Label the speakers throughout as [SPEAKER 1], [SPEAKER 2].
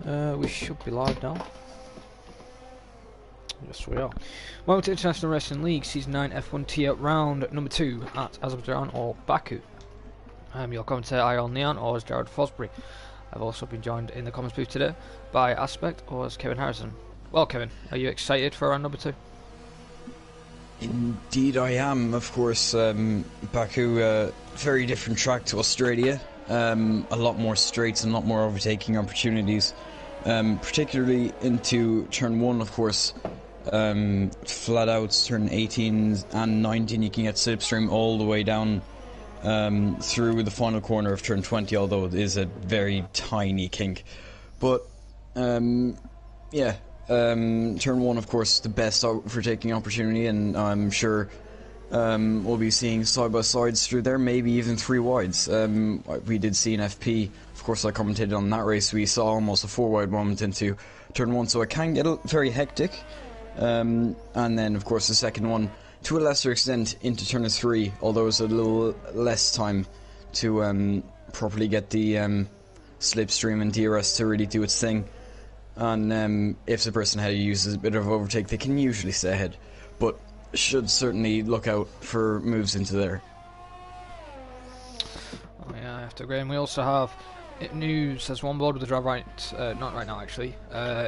[SPEAKER 1] We should be live now. Yes, we are. Welcome to International Wrestling League Season 9 F1 Tier Round number 2 at Azerbaijan or Baku. I'm your commentator IRL Neon, or as Jared Fosbury. I've also been joined in the comments booth today by Aspect, or as Kevin Harrison. Well, Kevin, are you excited for round number 2?
[SPEAKER 2] Indeed I am, of course. Baku, very different track to Australia. A lot more straights and a lot more overtaking opportunities. Particularly into turn 1, of course. Flat outs, turn 18 and 19, you can get slipstream all the way down through the final corner of turn 20, although it is a very tiny kink. But, yeah. Turn 1, of course, the best overtaking opportunity, and I'm sure we'll be seeing side-by-sides through there, maybe even 3 wides. We did see an FP, of course I commentated on that race, we saw almost a 4-wide moment into turn 1, so it can get very hectic. And then, of course, the second one, to a lesser extent, into turn 3, although it's a little less time to properly get the slipstream and DRS to really do its thing. And if the person ahead uses a bit of overtake, they can usually stay ahead, but should certainly look out for moves into there.
[SPEAKER 1] Oh yeah, I have to agree. And we also have news. There's one board with the driver right, not right now actually.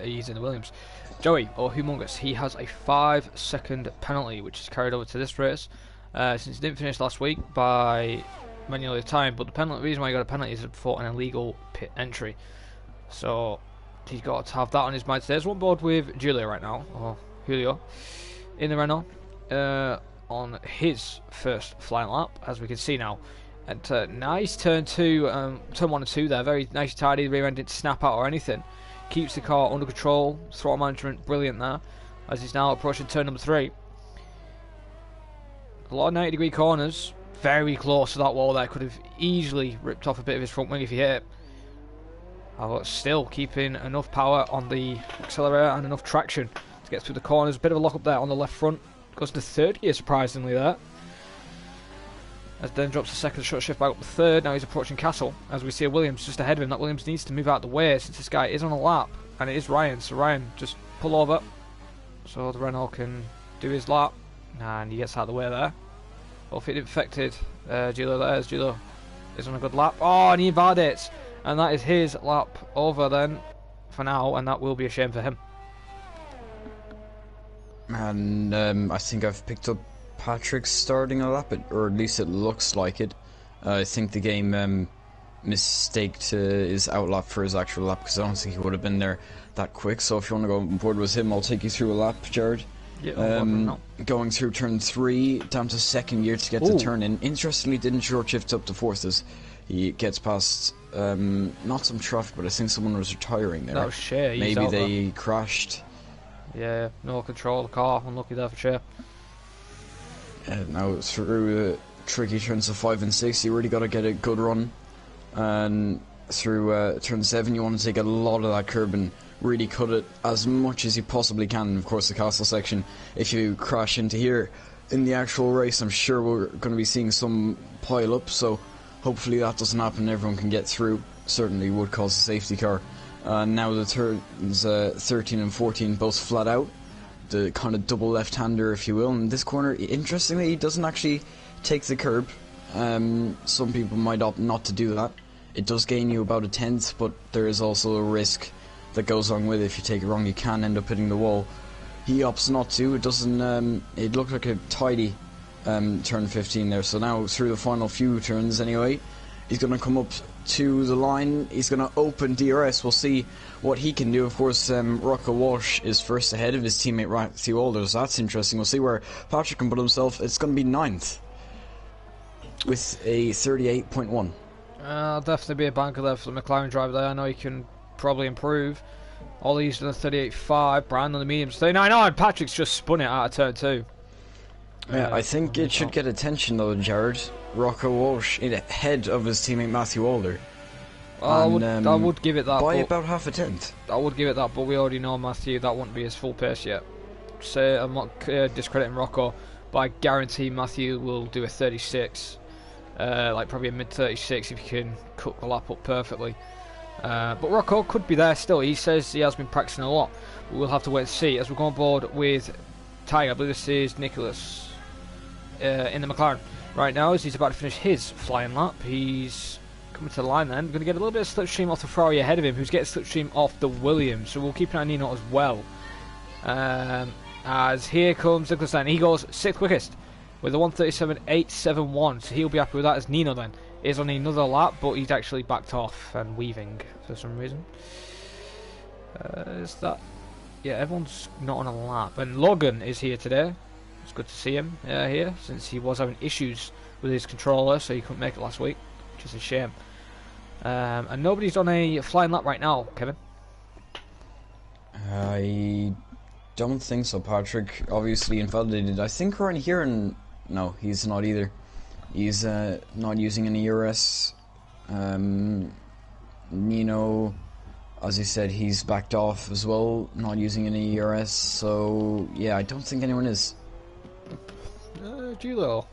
[SPEAKER 1] He's in the Williams. Joey, or Humongous, he has a 5-second penalty, which is carried over to this race. Since he didn't finish last week by manually time, but the reason why he got a penalty is for an illegal pit entry. So he's got to have that on his mind today. There's one board with Julio right now, or Julio, in the Renault, on his first flying lap, as we can see now. And nice turn 2, turn 1 and 2 there, very nice tidy, rear end didn't snap out or anything. Keeps the car under control, throttle management brilliant there, as he's now approaching turn number 3. A lot of 90-degree corners, very close to that wall there, could have easily ripped off a bit of his front wing if he hit it. But still keeping enough power on the accelerator and enough traction to get through the corners. Bit of a lock up there on the left front. Goes to third gear surprisingly there. As then drops the second short shift back up to third. Now he's approaching Castle. As we see a Williams just ahead of him. That Williams needs to move out of the way since this guy is on a lap. And it is Ryan. So Ryan, just pull over so the Renault can do his lap. And he gets out of the way there. Hopefully it infected Gilo there, as Gilo is on a good lap. Oh, and he invalidates. And that is his lap over then, for now, and that will be a shame for him.
[SPEAKER 2] And I think I've picked up Patrick starting a lap, or at least it looks like it. I think the game mistaked his outlap for his actual lap, because I don't think he would have been there that quick. So if you want to go on board with him, I'll take you through a lap, Jared.
[SPEAKER 1] Yeah,
[SPEAKER 2] going through turn 3, down to second gear to get to turn in. Interestingly, didn't short shift up to fourth as he gets past not some traffic, but I think someone was retiring there.
[SPEAKER 1] That was Shea.
[SPEAKER 2] Maybe they crashed.
[SPEAKER 1] Yeah, no control of the car. Unlucky there for Shea.
[SPEAKER 2] Now through tricky turns of 5 and 6, you really got to get a good run. And through turn 7, you want to take a lot of that curb and really cut it as much as you possibly can. And of course, the castle section, if you crash into here in the actual race, I'm sure we're going to be seeing some pile up. So hopefully that doesn't happen, everyone can get through. Certainly would cause a safety car. Now the turns 13 and 14 both flat out. The kind of double left-hander, if you will. And this corner, interestingly, he doesn't actually take the curb. Some people might opt not to do that. It does gain you about a tenth, but there is also a risk that goes along with it. If you take it wrong, you can end up hitting the wall. He opts not to. It doesn't. It looked like a tidy turn 15 there. So now through the final few turns anyway, he's going to come up to the line. He's going to open DRS. We'll see what he can do. Of course, Rocco Walsh is first ahead of his teammate Matthew Alders. That's interesting. We'll see where Patrick can put himself. It's going to be 9th with a 38.1.
[SPEAKER 1] Definitely be a banker there for the McLaren driver there. I know he can probably improve. Ollie's done a 38.5. Brand on the mediums 39.9. Patrick's just spun it out of turn 2.
[SPEAKER 2] Yeah, I think it should get attention though, Jared. Rocco Walsh in ahead of his teammate Matthew Alder.
[SPEAKER 1] I would give it that.
[SPEAKER 2] By about half a tenth.
[SPEAKER 1] I would give it that, but we already know Matthew, that won't be his full pace yet. So I'm not discrediting Rocco, but I guarantee Matthew will do a 36. Like probably a mid 36 if he can cook the lap up perfectly. But Rocco could be there still. He says he has been practicing a lot. But we'll have to wait and see as we go on board with Tiger. I believe this is Nicholas in the McLaren right now as he's about to finish his flying lap. He's coming to the line then. We're going to get a little bit of slipstream off the Ferrari ahead of him, who's getting slipstream off the Williams. So we'll keep an eye on Nino as well. As here comes Nicholas then. He goes 6th quickest with a 1:37.871. So he'll be happy with that as Nino then is on another lap, but he's actually backed off and weaving for some reason. Is that... Yeah, everyone's not on a lap. And Logan is here today. It's good to see him here, since he was having issues with his controller, so he couldn't make it last week, which is a shame. And nobody's on a flying lap right now, Kevin.
[SPEAKER 2] I don't think so. Patrick obviously invalidated. I think we're in here, and no, he's not either. He's not using any ERS. Nino, as you said, he's backed off as well, not using any ERS. So yeah, I don't think anyone is.
[SPEAKER 1] Julio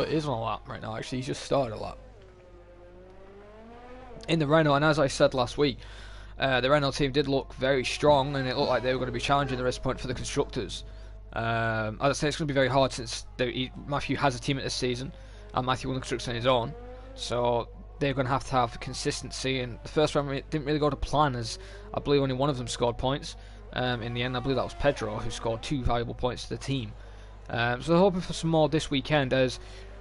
[SPEAKER 1] is on a lap right now. Actually, he's just started a lap in the Renault, and as I said last week, the Renault team did look very strong, and it looked like they were going to be challenging the rest point for the constructors. As I say, it's going to be very hard since Matthew has a team at this season, and Matthew won the constructors on his own, so they're going to have consistency. And the first round didn't really go to plan, as I believe only one of them scored points. In the end, I believe that was Pedro, who scored 2 valuable points to the team. So they're hoping for some more this weekend, as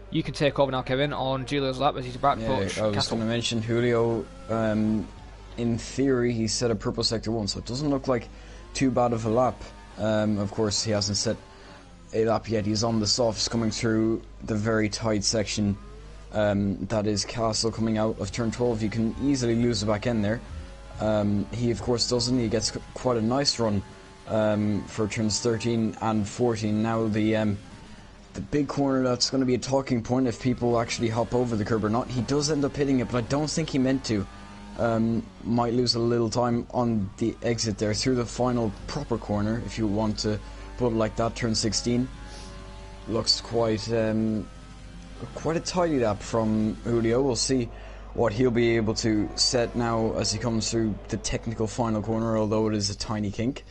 [SPEAKER 1] you can take over now, Kevin, on Julio's lap as he's about to push.
[SPEAKER 2] I was going to mention Julio. In theory, he set a purple sector 1, so it doesn't look like too bad of a lap. Of course, he hasn't set a lap yet. He's on the softs coming through the very tight section. That is Castle coming out of turn 12. You can easily lose the back end there. He of course doesn't. He gets quite a nice run for turns 13 and 14. Now the big corner that's going to be a talking point if people actually hop over the curb or not. He does end up hitting it, but I don't think he meant to. Might lose a little time on the exit there through the final proper corner, if you want to put it like that. Turn 16 looks quite a tidy lap from Julio. We'll see what he'll be able to set now as he comes through the technical final corner, although it is a tiny kink.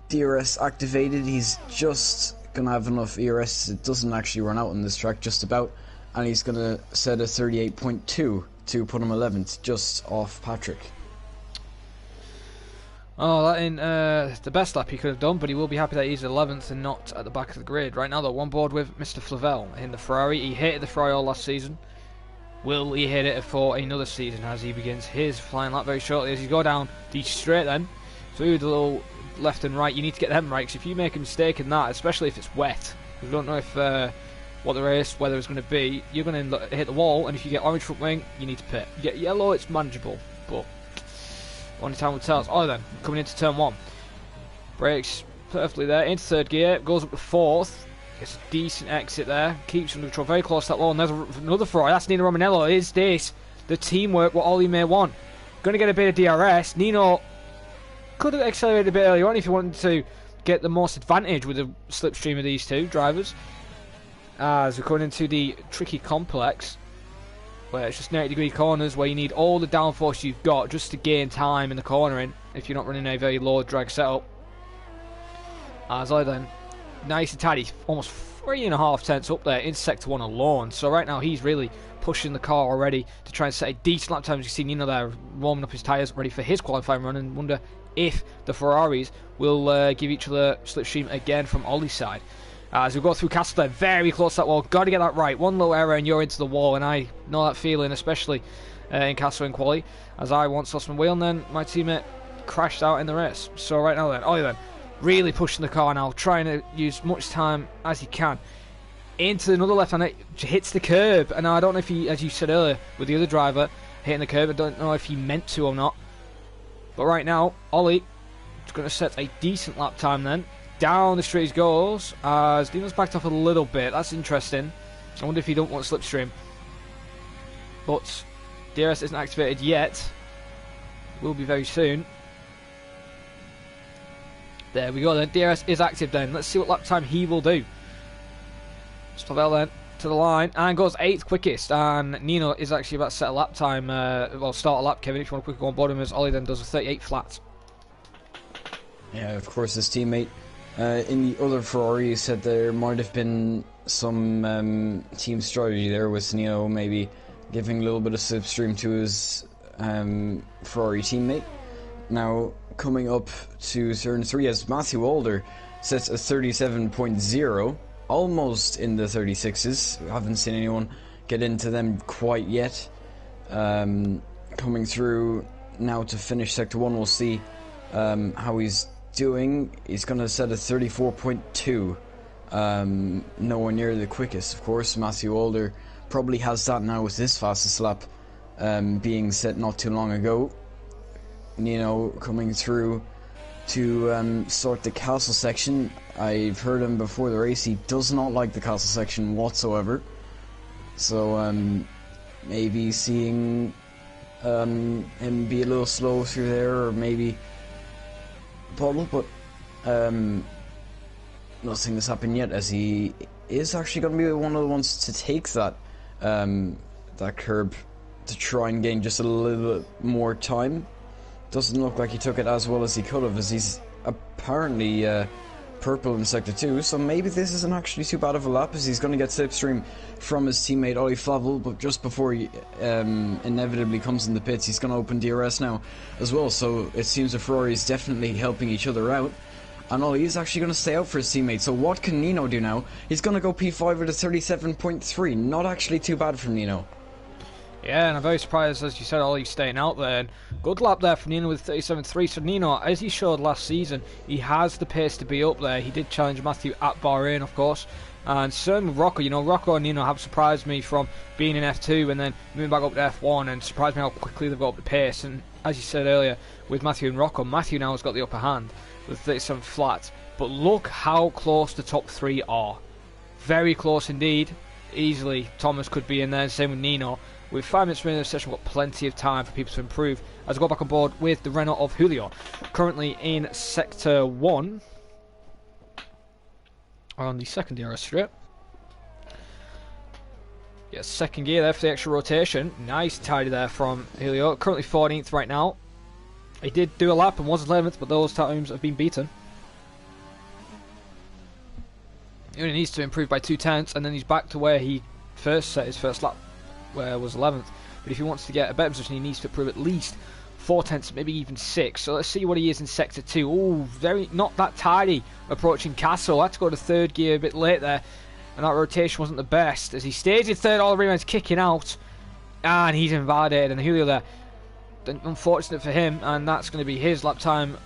[SPEAKER 2] DRS activated. He's just gonna have enough ERS. It doesn't actually run out on this track, just about, and he's gonna set a 38.2 to put him 11th, just off Patrick.
[SPEAKER 1] Oh, that ain't the best lap he could have done, but he will be happy that he's 11th and not at the back of the grid. Right now, they're on board with Mr. Flavel in the Ferrari. He hated the Ferrari all last season. Will he hit it for another season as he begins his flying lap very shortly? As you go down the straight then, through the little left and right, you need to get them right, because if you make a mistake in that, especially if it's wet, we don't know if what the race weather is going to be, you're going to hit the wall, and if you get orange front wing, you need to pit. You get yellow, it's manageable, but only time will tell us. Oh, then coming into turn 1, brakes perfectly there into 3rd gear, goes up to 4th, gets a decent exit there, keeps under control, very close to that wall, and there's another Ferrari. That's Nino Romanello. Is this the teamwork what Ollie may want? Going to get a bit of DRS. Nino could have accelerated a bit earlier on if he wanted to get the most advantage with the slipstream of these two drivers. As we're coming into the tricky complex, where it's just 90-degree corners, where you need all the downforce you've got just to gain time in the cornering if you're not running a very low drag setup. As I then, nice and tidy, almost 3.5 tenths up there in sector 1 alone. So right now he's really pushing the car already to try and set a decent lap time. As you see Nino there warming up his tyres, ready for his qualifying run, and wonder if the Ferraris will give each other slipstream again from Ollie's side. As we go through Castle there, very close to that wall, got to get that right. One low error and you're into the wall, and I know that feeling, especially in Castle and Quali, as I once lost my wheel and then my teammate crashed out in the race. So right now then, Ollie then, really pushing the car now, trying to use much time as he can. Into another left-hander, hits the curb, and I don't know if he, as you said earlier, with the other driver hitting the curb, I don't know if he meant to or not. But right now, Ollie is going to set a decent lap time then. Down the straight he goes, as Dino's backed off a little bit. That's interesting. I wonder if he don't want slipstream. But DRS isn't activated yet. Will be very soon. There we go then. DRS is active then. Let's see what lap time he will do. Stavel then to the line and goes 8th quickest. And Nino is actually about to set a lap time. Well, start a lap, Kevin, if you want to quickly go on board him, as Ollie then does a 38 flat.
[SPEAKER 2] Yeah, of course, his teammate in the other Ferrari said there might have been some team strategy there with Nino maybe giving a little bit of slipstream to his Ferrari teammate. Now, coming up to turn 3 as Matthew Alder sets a 37.0, almost in the 36s. We haven't seen anyone get into them quite yet. Coming through now to finish Sector 1, we'll see how he's doing. He's going to set a 34.2. Nowhere near the quickest, of course. Matthew Alder probably has that now with his fastest lap being set not too long ago. Nino coming through to sort the castle section. I've heard him before the race. He does not like the castle section whatsoever. So maybe seeing him be a little slow through there, or maybe bottle, but not seeing this happen yet, as he is actually going to be one of the ones to take that that curb to try and gain just a little bit more time. Doesn't look like he took it as well as he could have, as he's apparently purple in Sector 2, so maybe this isn't actually too bad of a lap, as he's going to get slipstream from his teammate Ollie Flavel, but just before he inevitably comes in the pits, he's going to open DRS now as well, so it seems the Ferrari is definitely helping each other out. And Ollie is actually going to stay out for his teammate, so what can Nino do now? He's going to go P5 with a 37.3, not actually too bad from Nino.
[SPEAKER 1] Yeah, and I'm very surprised, as you said, Ollie staying out there. And good lap there from Nino with 37.3. So Nino, as he showed last season, he has the pace to be up there. He did challenge Matthew at Bahrain, of course. And same with Rocco. You know, Rocco and Nino have surprised me from being in F2 and then moving back up to F1, and surprised me how quickly they've got up the pace. And as you said earlier, with Matthew and Rocco, Matthew now has got the upper hand with 37 flat. But look how close the top 3 are. Very close indeed. Easily, Thomas could be in there, same with Nino. With 5 minutes remaining in the session, we've got plenty of time for people to improve. As I go back on board with the Renault of Julio, currently in Sector 1 on the second DRS strip. Yeah, second gear there for the extra rotation. Nice tidy there from Julio. Currently 14th right now. He did do a lap and was 11th, but those times have been beaten. He only needs to improve by 2/10, and then he's back to where he first set his first lap, where was 11th. But if he wants to get a better position, he needs to improve at least 4/10, maybe even 6. So let's see what he is in Sector 2. Oh, very not that tidy approaching Castle. Had to go to third gear a bit late there, and that rotation wasn't the best. As he stays in third, all the rebounds kicking out, and he's invalidated. And Julio there, unfortunate for him, and that's going to be his lap time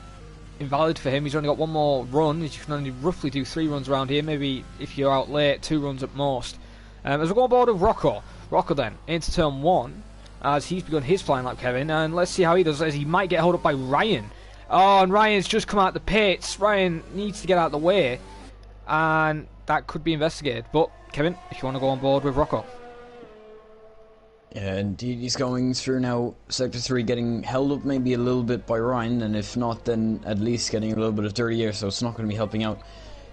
[SPEAKER 1] invalid for him. He's only got one more run, as you can only roughly do 3 runs around here. Maybe if you're out late, 2 runs at most. As we go on board with Rocco. Rocco then into turn 1 as he's begun his flying lap, Kevin, and let's see how he does, as he might get held up by Ryan. Oh, and Ryan's just come out the pits. Ryan needs to get out of the way, and that could be investigated. But Kevin, if you want to go on board with Rocco.
[SPEAKER 2] Yeah, indeed, he's going through now Sector 3, getting held up maybe a little bit by Ryan, and if not, then at least getting a little bit of dirty air, so it's not going to be helping out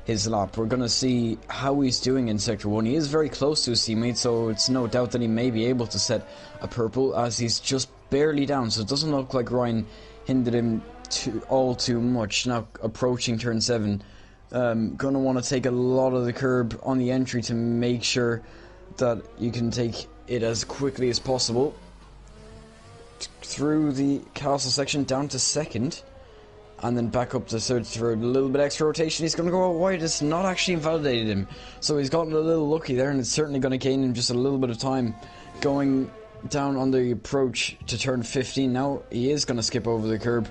[SPEAKER 2] his lap. We're going to see how he's doing in Sector 1. He is very close to his teammate, so it's no doubt that he may be able to set a purple, as he's just barely down, so it doesn't look like Ryan hindered him too much. Now approaching turn 7, going to want to take a lot of the curb on the entry to make sure that you can take it as quickly as possible. Through the castle section down to second, and then back up to third for a little bit extra rotation. He's going to go out wide. It's not actually invalidated him, so he's gotten a little lucky there, and it's certainly going to gain him just a little bit of time going down on the approach to turn 15. Now he is going to skip over the curb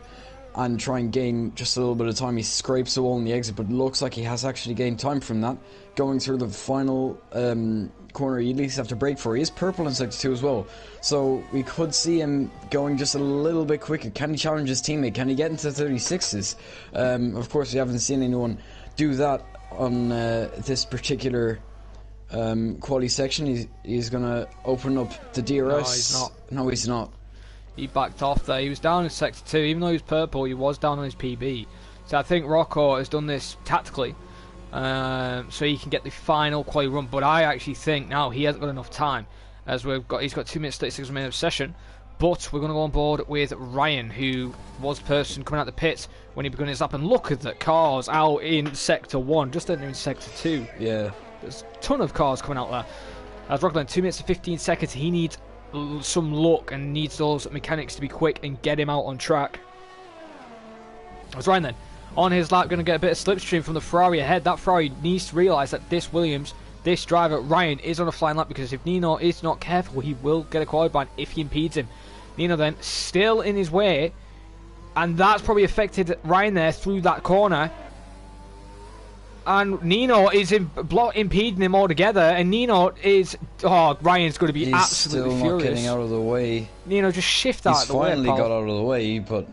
[SPEAKER 2] and try and gain just a little bit of time. He scrapes the wall in the exit, but looks like he has actually gained time from that. Going through the final corner, he at least have to brake for. He is purple in Sector 2 as well, so we could see him going just a little bit quicker. Can he challenge his teammate? Can he get into 36s? Of course, we haven't seen anyone do that on this particular quali section. He's going to open up the DRS.
[SPEAKER 1] No, he's not.
[SPEAKER 2] No, he's not.
[SPEAKER 1] He backed off there. He was down in Sector 2. Even though he was purple, he was down on his PB. So I think Rocco has done this tactically so he can get the final quality run. But I actually think now he hasn't got enough time, as he's got 2 minutes 36 minutes of session. But we're going to go on board with Ryan, who was the person coming out the pits when he began his lap. And look at the cars out in Sector 1, just entering Sector 2.
[SPEAKER 2] Yeah.
[SPEAKER 1] There's a ton of cars coming out there. As Rockland, 2 minutes and 15 seconds, he needs some luck and needs those mechanics to be quick and get him out on track. As Ryan then, on his lap, going to get a bit of slipstream from the Ferrari ahead. That Ferrari needs to realise that this Williams, this driver, Ryan, is on a flying lap, because if Nino is not careful, he will get a qualifying ban if he impedes him. Nino then, still in his way, and that's probably affected Ryan there through that corner. And Nino is impeding him altogether, and Nino is... Oh, Ryan's going to be absolutely furious.
[SPEAKER 2] He's still not getting out of the way.
[SPEAKER 1] Nino, just shift out of the way,
[SPEAKER 2] He's finally got out of the way, but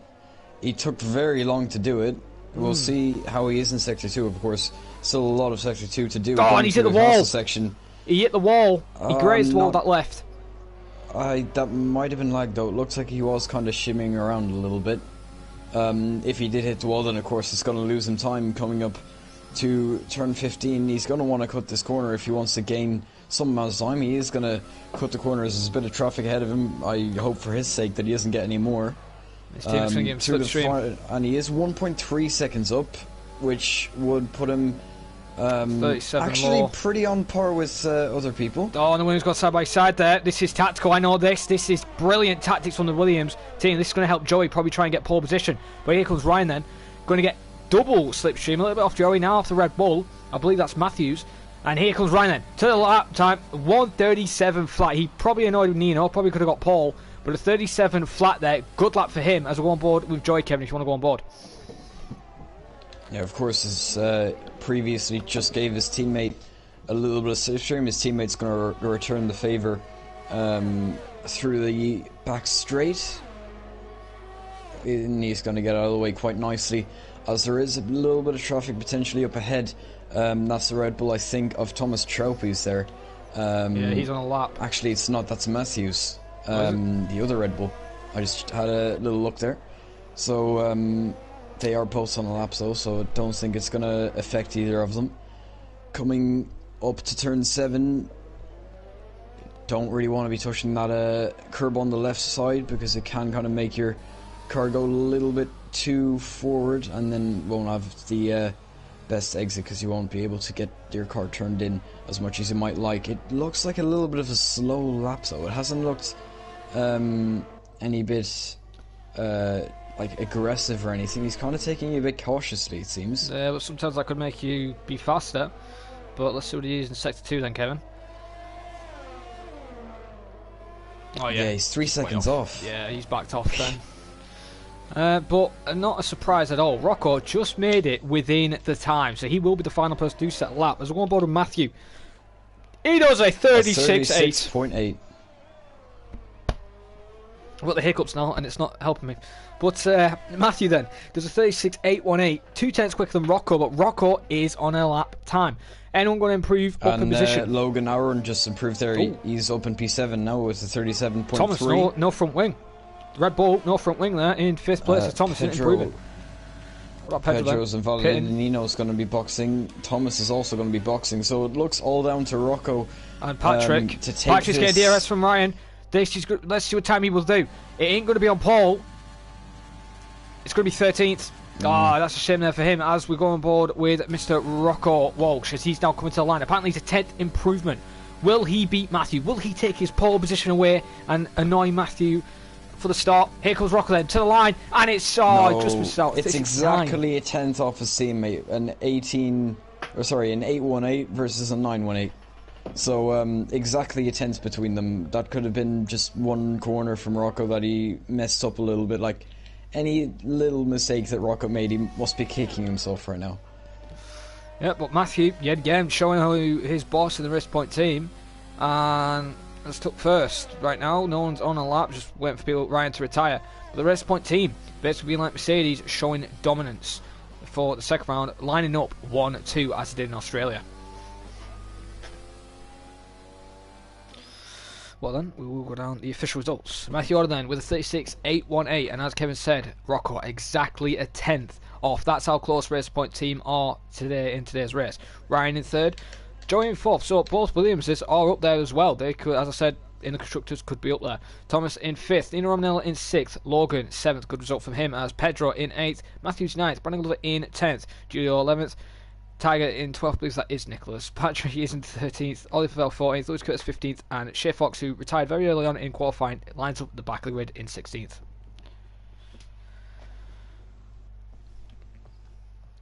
[SPEAKER 2] he took very long to do it. We'll see how he is in Sector 2, of course. Still a lot of Sector 2 to do.
[SPEAKER 1] Oh, and he's hit the wall!
[SPEAKER 2] Section.
[SPEAKER 1] He hit the wall. He grazed the wall that left.
[SPEAKER 2] That might have been lag, though. It looks like he was kind of shimmying around a little bit. If he did hit the wall, then of course it's going to lose him time coming up to turn 15. He's going to want to cut this corner if he wants to gain some amount of time. He is going to cut the corners. There's a bit of traffic ahead of him. I hope for his sake that he doesn't get any more.
[SPEAKER 1] His team's going to give him slipstream.
[SPEAKER 2] And he is 1.3 seconds up, which would put him
[SPEAKER 1] 37
[SPEAKER 2] actually
[SPEAKER 1] more.
[SPEAKER 2] Pretty on par with other people.
[SPEAKER 1] Oh, and the Williams got side by side there. This is tactical, I know this. This is brilliant tactics from the Williams team. This is going to help Joey probably try and get pole position. But here comes Ryan then. Going to get double slipstream. A little bit off Joey now, off the Red Bull. I believe that's Matthews. And here comes Ryan then. To the lap time, 1:37 flat. He probably annoyed Nino. Probably could have got pole. But a 37 flat there. Good lap for him as we go on board with Joey, Kevin, if you want to go on board.
[SPEAKER 2] Yeah, of course, as previously just gave his teammate a little bit of slipstream. His teammate's going to return the favour through the back straight. And he's going to get out of the way quite nicely, as there is a little bit of traffic potentially up ahead. That's the Red Bull, I think, of Thomas Traupy's there.
[SPEAKER 1] Yeah, he's on a lap.
[SPEAKER 2] Actually, it's not. That's Matthews, the other Red Bull. I just had a little look there. So they are both on a lap, though, so I don't think it's going to affect either of them. Coming up to turn 7, don't really want to be touching that curb on the left side, because it can kind of make your car go a little bit too forward, and then won't have the best exit, because you won't be able to get your car turned in as much as you might like. It looks like a little bit of a slow lap, though. It hasn't looked any bit like aggressive or anything. He's kind of taking it a bit cautiously, it seems.
[SPEAKER 1] Yeah, but sometimes that could make you be faster. But let's see what he is in Sector 2 then, Kevin. Oh
[SPEAKER 2] yeah, he's 3 seconds off.
[SPEAKER 1] Yeah, he's backed off then. But not a surprise at all. Rocco just made it within the time, so he will be the final person to set lap. As we go on board with Matthew, he does a 36.8.
[SPEAKER 2] 36.8.
[SPEAKER 1] I've got the hiccups now, and it's not helping me. But Matthew then does a 36.818, 2/10 quicker than Rocco, but Rocco is on a lap time. Anyone going to improve up in position?
[SPEAKER 2] Logan Aaron just improved there. He's up in P7 now with a 37.3.
[SPEAKER 1] Thomas, no front wing. Red Bull, no front wing there in 5th place. Is Thomas improving?
[SPEAKER 2] Pedro's involved. Nino's going to be boxing. Thomas is also going to be boxing. So it looks all down to Rocco
[SPEAKER 1] and Patrick. Patrick's getting DRS from Ryan. Let's see what time he will do. It ain't going to be on pole. It's going to be 13th. That's a shame there for him, as we go on board with Mr. Rocco Walsh, as he's now coming to the line. Apparently it's a 10th improvement. Will he beat Matthew? Will he take his pole position away and annoy Matthew for the start? Here comes Rocco then to the line, and it's just missed out.
[SPEAKER 2] It's exactly a 10th off his teammate. An 818 versus a 918. So exactly a 10th between them. That could have been just one corner from Rocco that he messed up a little bit. Like any little mistake that Rocco made, he must be kicking himself right now.
[SPEAKER 1] Yeah, but Matthew, yet again, showing how his boss in the Wrist Point team, and has took first right now. No one's on a lap, just waiting for Ryan to retire. But the Wrist Point team, basically being like Mercedes, showing dominance for the second round, lining up 1-2 as it did in Australia. Well then, we will go down the official results. Matthew Order then with a 36.818, and as Kevin said, Rocco exactly a tenth off. That's how close Race Point team are today in today's race. Ryan in third, Joey in fourth. So both Williamses are up there as well. They could, as I said, in the constructors could be up there. Thomas in fifth, Nino Romanella in sixth, Logan seventh. Good result from him, as Pedro in eighth, Matthews ninth, Brandon Glover in 10th, Julio 11th. Tiger in 12th, I believe that is Nicholas. Patrick is in 13th, Oliver Fell 14th, Lewis Curtis 15th, and Shea Fox, who retired very early on in qualifying, lines up the back of the grid in 16th.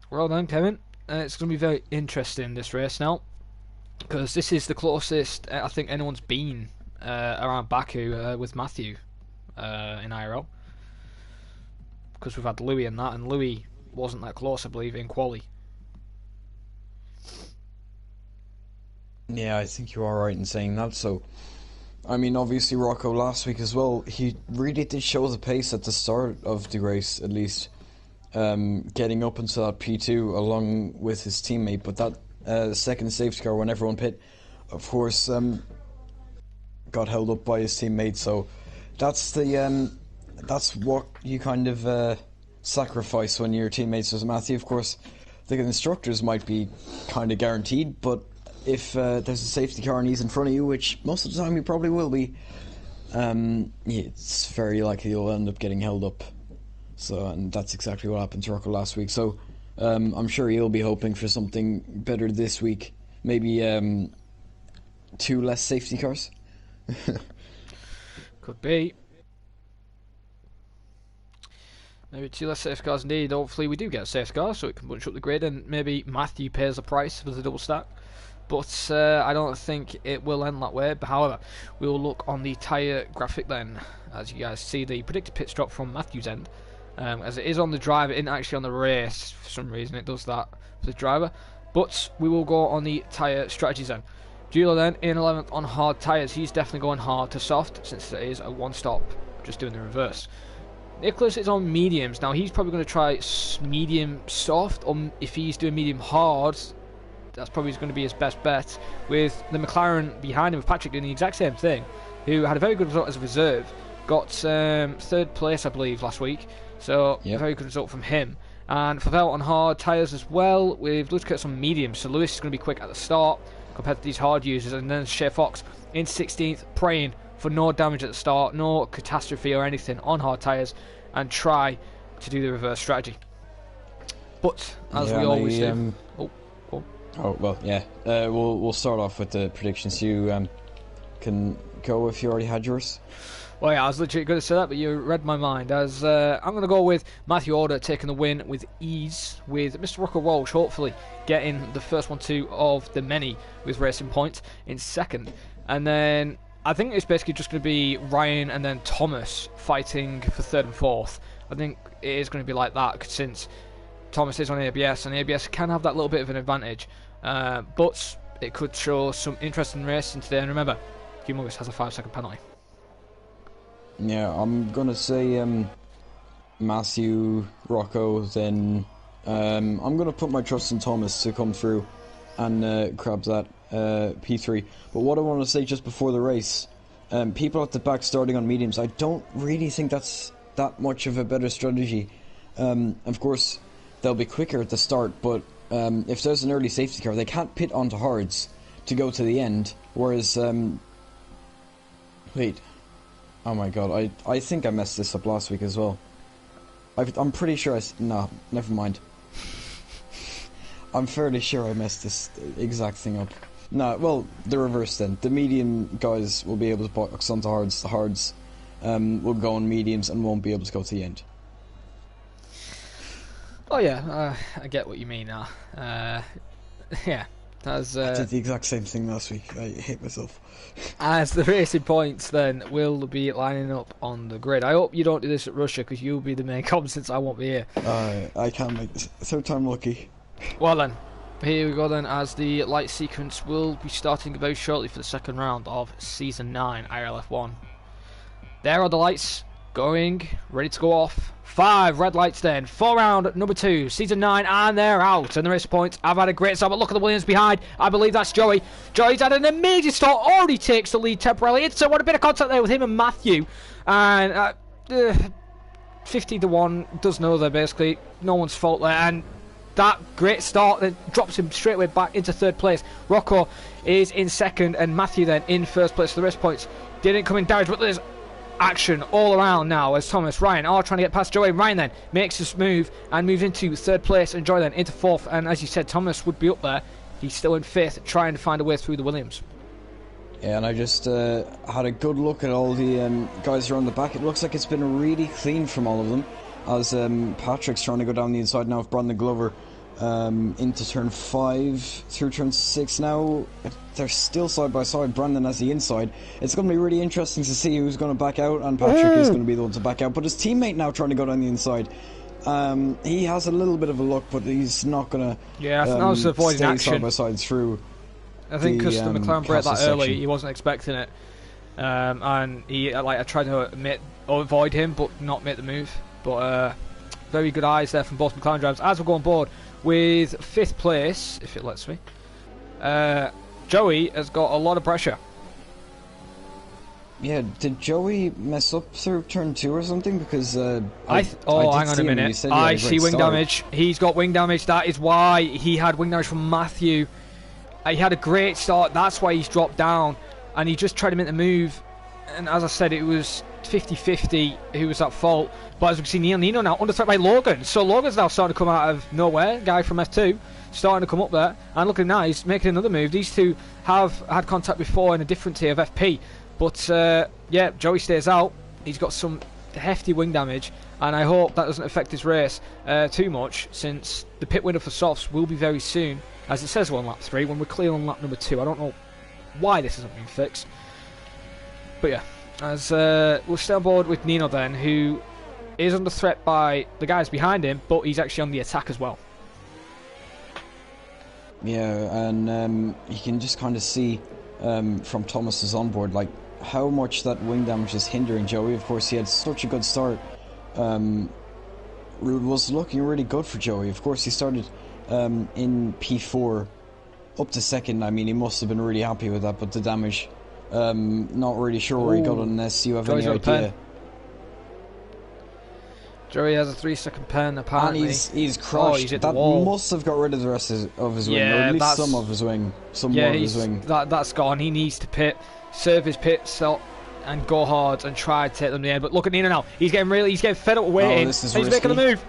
[SPEAKER 1] Well done, Kevin. It's going to be very interesting, this race now, because this is the closest I think anyone's been around Baku with Matthew in IRL. Because we've had Louis in that, and Louis wasn't that close, I believe, in quali.
[SPEAKER 2] Yeah, I think you are right in saying that. So, I mean, obviously Rocco last week as well, he really did show the pace at the start of the race, at least, getting up into that P2 along with his teammate. But that second safety car when everyone pit, of course, got held up by his teammate. So that's the that's what you kind of sacrifice when your teammates as Matthew. Of course, the instructors might be kind of guaranteed, but if there's a safety car and he's in front of you, which most of the time he probably will be, yeah, it's very likely you'll end up getting held up. So, and that's exactly what happened to Rocco last week. So, I'm sure he'll be hoping for something better this week. Maybe 2 less safety cars.
[SPEAKER 1] Could be. Maybe 2 less safety cars indeed. Hopefully we do get a safety car so it can bunch up the grid, and maybe Matthew pays the price for the double stack. But I don't think it will end that way. But however, we will look on the tyre graphic then. As you guys see, the predicted pit stop from Matthew's end. As it is on the driver, it isn't actually on the race. For some reason it does that for the driver. But we will go on the tyre strategies then. Julio then in 11th on hard tyres. He's definitely going hard to soft, since it is a one stop, just doing the reverse. Nicholas is on mediums. Now he's probably going to try medium soft, or if he's doing medium hard, that's probably going to be his best bet, with the McLaren behind him, with Patrick doing the exact same thing, who had a very good result as a reserve. Got 3rd place, I believe, last week. So, yep. Very good result from him. And Favell on hard tyres as well, with Lewis Curtis on medium. So Lewis is going to be quick at the start compared to these hard users. And then Shea Fox in 16th, praying for no damage at the start, no catastrophe or anything on hard tyres, and try to do the reverse strategy. But, as we always do...
[SPEAKER 2] Oh, well, yeah. We'll start off with the predictions. You can go if you already had yours.
[SPEAKER 1] Well, yeah, I was literally going to say that, but you read my mind. As I'm going to go with Matthew Order taking the win with ease, with Mr. Rocco Walsh hopefully getting the first 1-2 of the many with Racing Point in second. And then I think it's basically just going to be Ryan and then Thomas fighting for 3rd and 4th. I think it is going to be like that, since Thomas is on ABS, and ABS can have that little bit of an advantage. But it could show some interesting racing today. And remember, Humongous has a 5-second penalty.
[SPEAKER 2] Yeah, I'm gonna say Matthew, Rocco, then I'm gonna put my trust in Thomas to come through and grab that P3. But what I want to say just before the race, people at the back starting on mediums, I don't really think that's that much of a better strategy. Of course, they'll be quicker at the start, but if there's an early safety car, they can't pit onto hards to go to the end, whereas wait, oh my god, I think I messed this up last week as well. I'm pretty sure no, never mind. I'm fairly sure I messed this exact thing up. No, well, the reverse then. The medium guys will be able to box onto hards. The hards will go on mediums and won't be able to go to the end.
[SPEAKER 1] Oh yeah, I get what you mean now. Yeah. I
[SPEAKER 2] did the exact same thing last week. I hate myself.
[SPEAKER 1] As the Racing Points then will be lining up on the grid. I hope you don't do this at Russia, because you'll be the main com since I won't be here.
[SPEAKER 2] I can't make this. 3rd time lucky.
[SPEAKER 1] Well then, here we go then, as the light sequence will be starting very shortly for the 2nd round of Season 9 IRL F1. There are the lights. going, ready to go off. 5 red lights then. 4 round number 2, season 9, and they're out. And the race points. I've had a great start, but look at the Williams behind. I believe that's Joey. Joey's had an amazing start, already takes the lead temporarily. It's what a bit of contact there with him and Matthew. And 50 to 1 does know there basically. No one's fault there. And that great start then drops him straight away back into 3rd place. Rocco is in 2nd, and Matthew then in 1st place. The race points didn't come in damage, but there's action all around now as Thomas, Ryan are trying to get past Joey. Ryan then makes this move and moves into 3rd place, and Joey then into 4th. And as you said, Thomas would be up there. He's still in 5th, trying to find a way through the Williams.
[SPEAKER 2] Yeah, and I just had a good look at all the guys around the back. It looks like it's been really clean from all of them, as Patrick's trying to go down the inside now with Brandon Glover into turn 5 through turn 6 now. They're still side by side. Brandon has the inside. It's going to be really interesting to see who's going to back out, and Patrick is going to be the one to back out, but his teammate now trying to go down the inside. He has a little bit of a look, but he's not going to
[SPEAKER 1] I think that was avoiding
[SPEAKER 2] stay
[SPEAKER 1] action
[SPEAKER 2] side by side through.
[SPEAKER 1] I think because the McLaren braked that early,
[SPEAKER 2] section.
[SPEAKER 1] he wasn't expecting it, and he I tried to avoid him but not make the move. But very good eyes there from both McLaren drivers. As we go on board with 5th place, if it lets me, Joey has got a lot of pressure.
[SPEAKER 2] Yeah, did Joey mess up through turn 2 or something? Because
[SPEAKER 1] hang on a minute. I see wing damage. He's got wing damage. That is why he had wing damage from Matthew. He had a great start. That's why he's dropped down, and he just tried to make the move. And as I said, it was 50-50 who was at fault. But as we can see, Neil Nino now under threat by Logan. So Logan's now starting to come out of nowhere. Guy from F2 starting to come up there, and looking nice, making another move. These two have had contact before in a different tier of FP. But yeah, Joey stays out. He's got some hefty wing damage, and I hope that doesn't affect his race too much, since the pit window for softs will be very soon, as it says on lap 3, when we're clear on lap number 2. I don't know why this hasn't been fixed. But yeah, as we'll stay on board with Nino then, who is under threat by the guys behind him, but he's actually on the attack as well.
[SPEAKER 2] Yeah, and you can just kind of see from Thomas's onboard, like, how much that wing damage is hindering Joey. Of course, he had such a good start. Was looking really good for Joey. Of course, he started in P4 up to 2nd. I mean, he must have been really happy with that, but the damage, not really sure where he got it, unless you have
[SPEAKER 1] Joey's
[SPEAKER 2] any idea.
[SPEAKER 1] Joey has a 3-second pen, apparently.
[SPEAKER 2] And he's crushed.
[SPEAKER 1] He's hit
[SPEAKER 2] that
[SPEAKER 1] the wall.
[SPEAKER 2] must have got rid of the rest of his wing, or
[SPEAKER 1] Yeah,
[SPEAKER 2] at least
[SPEAKER 1] that's-
[SPEAKER 2] some of his wing. Some
[SPEAKER 1] Yeah,
[SPEAKER 2] more of his wing.
[SPEAKER 1] that's gone. He needs to pit, serve his pit stop, and go hard and try to take them in the end. But look at Nino now. He's getting fed up with waiting.
[SPEAKER 2] This is
[SPEAKER 1] and he's making a
[SPEAKER 2] risky.
[SPEAKER 1] move.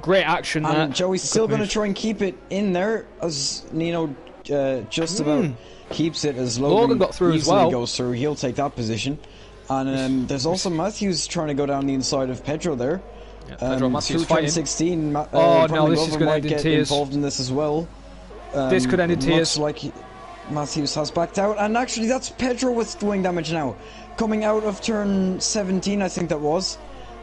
[SPEAKER 1] Great action there.
[SPEAKER 2] And Joey's still going to try and keep it in there, as Nino just about keeps it, as
[SPEAKER 1] Logan got through as
[SPEAKER 2] easily
[SPEAKER 1] well.
[SPEAKER 2] goes through. He'll take that position. And there's also Matthews trying to go down the inside of Pedro there.
[SPEAKER 1] Yeah, Pedro Matthews
[SPEAKER 2] through turn
[SPEAKER 1] fighting.
[SPEAKER 2] 16,
[SPEAKER 1] No,
[SPEAKER 2] Brandon
[SPEAKER 1] this is
[SPEAKER 2] Glover
[SPEAKER 1] going to
[SPEAKER 2] might
[SPEAKER 1] end in
[SPEAKER 2] get
[SPEAKER 1] tears.
[SPEAKER 2] involved in this as well.
[SPEAKER 1] This could end in tears.
[SPEAKER 2] Looks like Matthews has backed out, and actually that's Pedro with wing damage now. Coming out of turn 17, I think that was.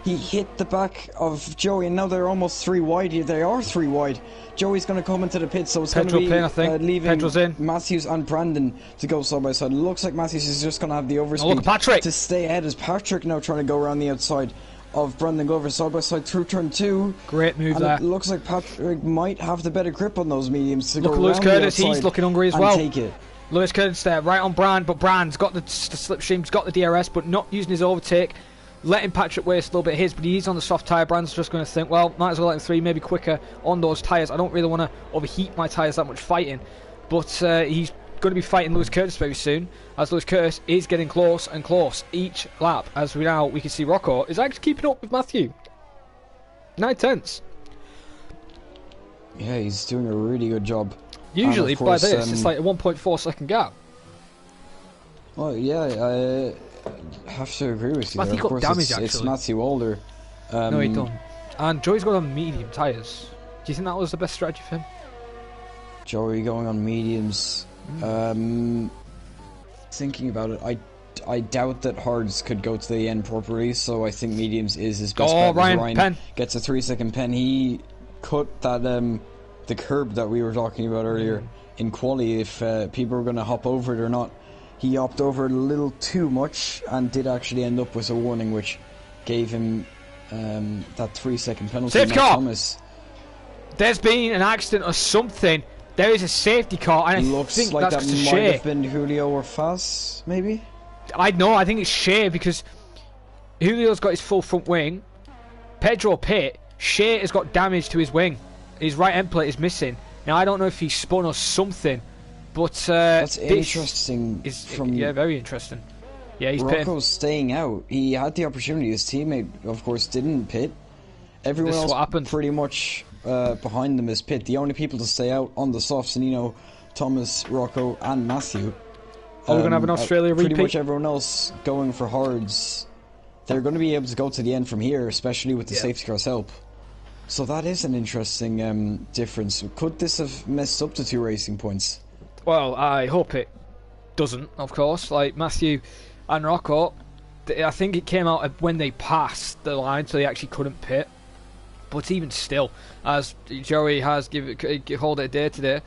[SPEAKER 2] He hit the back of Joey, and now they're almost 3 wide here. They are 3 wide. Joey's going to come into the pit, so it's going to be
[SPEAKER 1] pin, I think.
[SPEAKER 2] leaving
[SPEAKER 1] Pedro's in.
[SPEAKER 2] Matthews and Brandon to go side by side. It looks like Matthews is just going to have the overspeed
[SPEAKER 1] look at Patrick.
[SPEAKER 2] to stay ahead, as Patrick now trying to go around the outside of Brandon Glover side by side through turn 2.
[SPEAKER 1] Great move
[SPEAKER 2] And
[SPEAKER 1] there.
[SPEAKER 2] it looks like Patrick might have the better grip on those mediums to
[SPEAKER 1] Look
[SPEAKER 2] go
[SPEAKER 1] at Lewis
[SPEAKER 2] around the
[SPEAKER 1] Curtis. He's
[SPEAKER 2] outside
[SPEAKER 1] looking hungry as
[SPEAKER 2] and
[SPEAKER 1] well.
[SPEAKER 2] take it.
[SPEAKER 1] Lewis Curtis there, right on Brand, but Brand's got the slipstream, he's got the DRS, but not using his overtake. Letting Patrick waste a little bit of his, but he's on the soft tyre. Brand's just going to think, well, might as well let him 3, maybe quicker on those tyres. I don't really want to overheat my tyres that much fighting. But he's going to be fighting Lewis Curtis very soon, as Lewis Curtis is getting close and close each lap. As we can see Rocco is actually keeping up with Matthew. 9/10.
[SPEAKER 2] Yeah, he's doing a really good job.
[SPEAKER 1] Usually,
[SPEAKER 2] And of course,
[SPEAKER 1] by this, it's like a 1.4 second gap.
[SPEAKER 2] Well, yeah, I have to agree with you.
[SPEAKER 1] Matthew
[SPEAKER 2] There.
[SPEAKER 1] got
[SPEAKER 2] Of course,
[SPEAKER 1] damage,
[SPEAKER 2] it's
[SPEAKER 1] actually.
[SPEAKER 2] Matthew Older.
[SPEAKER 1] No, he don't. And Joey's got on medium tyres. Do you think that was the best strategy for him?
[SPEAKER 2] Joey going on mediums. Thinking about it, I doubt that hards could go to the end properly, so I think mediums is his best bet.
[SPEAKER 1] Ryan, pen.
[SPEAKER 2] Gets a 3-second pen. He cut that the curb that we were talking about earlier in quali. If people were going to hop over it or not, he opted over a little too much and did actually end up with a warning, which gave him that 3-second penalty.
[SPEAKER 1] Safety car!
[SPEAKER 2] Thomas,
[SPEAKER 1] there's been an accident or something. There is a safety car, and I
[SPEAKER 2] looks
[SPEAKER 1] think
[SPEAKER 2] like
[SPEAKER 1] that's
[SPEAKER 2] that
[SPEAKER 1] just
[SPEAKER 2] might
[SPEAKER 1] Shea.
[SPEAKER 2] have been Julio or Faz, maybe?
[SPEAKER 1] I think it's Shea, because Julio's got his full front wing. Pedro pit. Shea has got damage to his wing. His right end plate is missing. Now, I don't know if he spun or something, but
[SPEAKER 2] that's interesting.
[SPEAKER 1] Yeah, very interesting. Yeah, he's
[SPEAKER 2] Rocco's
[SPEAKER 1] pitting.
[SPEAKER 2] staying out. He had the opportunity. His teammate, of course, didn't pit. Everyone else pretty much behind them is pit. The only people to stay out on the softs, Nino, Thomas, Rocco, and Matthew.
[SPEAKER 1] Are we going to have an Australia repeat?
[SPEAKER 2] Pretty much everyone else going for hards. They're going to be able to go to the end from here, especially with the safety car's help. So that is an interesting difference. Could this have messed up the 2 racing points?
[SPEAKER 1] Well, I hope it doesn't, of course. Like Matthew and Rocco, I think it came out when they passed the line, so they actually couldn't pit. But even still, as Joey has called it a day today,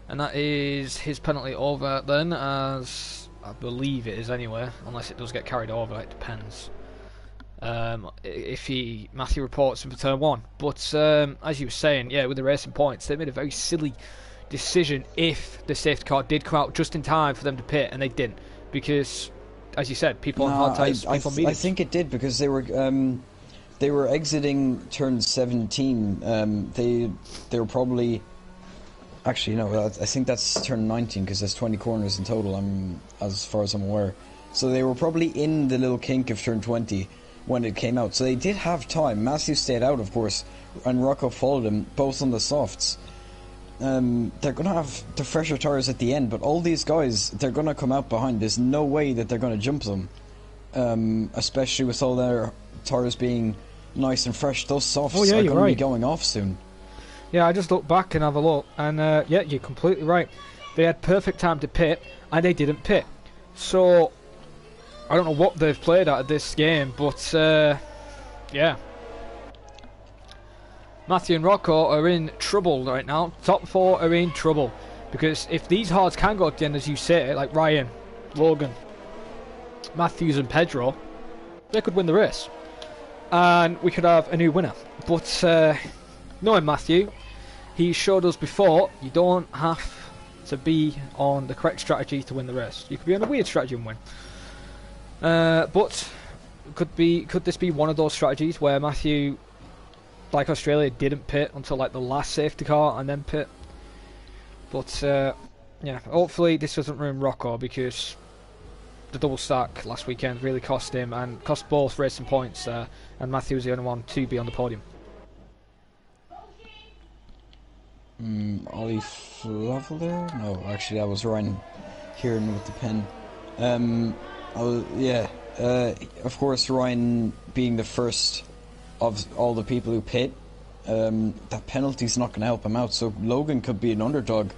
[SPEAKER 1] and that is his penalty over then, as I believe it is anyway, unless it does get carried over, it depends. If Matthew reports him for turn 1. But as you were saying, yeah, with the racing points, they made a very silly decision if the safety car did come out just in time for them to pit, and they didn't, because, as you said, people on hard tyres, people on mediums.
[SPEAKER 2] I think it did, because they were exiting turn 17. They were probably, actually no, I think that's turn 19, because there's 20 corners in total. As far as I'm aware, so they were probably in the little kink of turn 20 when it came out. So they did have time. Matthew stayed out, of course, and Rocco followed him, both on the softs. They're going to have the fresher tyres at the end, but all these guys, they're going to come out behind. There's no way that they're going to jump them, especially with all their tyres being nice and fresh. Those softs are going to be going off soon.
[SPEAKER 1] Yeah, I just look back and have a look, and yeah, you're completely right. They had perfect time to pit, and they didn't pit. So I don't know what they've played out of this game, but yeah. Matthew and Rocco are in trouble right now. Top 4 are in trouble, because if these hards can go to the end, as you say, like Ryan, Logan, Matthews and Pedro, they could win the race, and we could have a new winner. But knowing Matthew, he showed us before, you don't have to be on the correct strategy to win the race. You could be on a weird strategy and win. But could this be one of those strategies where Matthew, like Australia, didn't pit until like the last safety car and then pit? But yeah, hopefully this doesn't ruin Rocco, because the double stack last weekend really cost him and cost both racing points, and Matthew was the only one to be on the podium.
[SPEAKER 2] Ollie Flavel there? No, actually that was Ryan Kieran with the pen. Of course, Ryan being the first of all the people who pit, that penalty's not going to help him out. So Logan could be an underdog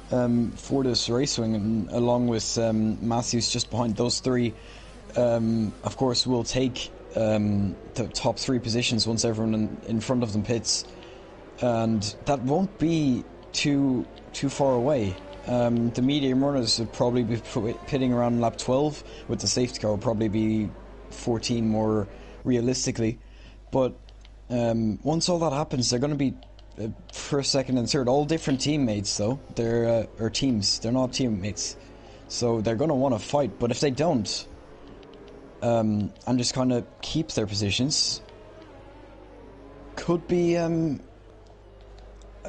[SPEAKER 2] for this racing, and along with Matthews just behind those 3. Of course, will take the top 3 positions once everyone in front of them pits, and that won't be too far away. The medium runners would probably be pitting around lap 12, with the safety car will probably be 14 more realistically. But once all that happens, they're going to be first, second and third, all different teammates though. They're or teams, they're not teammates, so they're going to want to fight. But if they don't, and just kind of keep their positions, could be a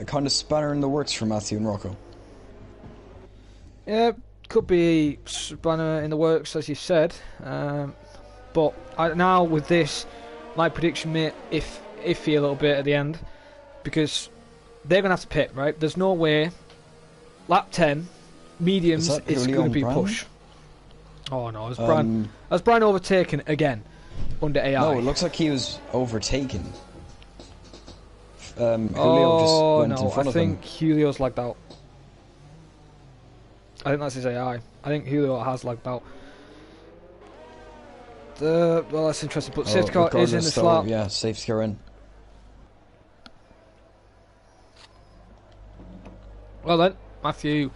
[SPEAKER 2] kind of spanner in the works for Matthew and Rocco.
[SPEAKER 1] Yeah, could be spanner in the works, as you said. But now with this, my prediction may iffy a little bit at the end, because they're going to have to pit, right? There's no way lap 10 mediums is going to be push. Oh no, has Brian overtaken again under AI?
[SPEAKER 2] No, it looks like he was overtaken. Julio
[SPEAKER 1] oh
[SPEAKER 2] just went
[SPEAKER 1] no,
[SPEAKER 2] in front
[SPEAKER 1] I
[SPEAKER 2] of him.
[SPEAKER 1] think Julio's lagged out. I think that's his AI. I think Julio has lagged out. Well, that's interesting. But safety car is in this lap.
[SPEAKER 2] Yeah, safety car in.
[SPEAKER 1] Well then, Matthew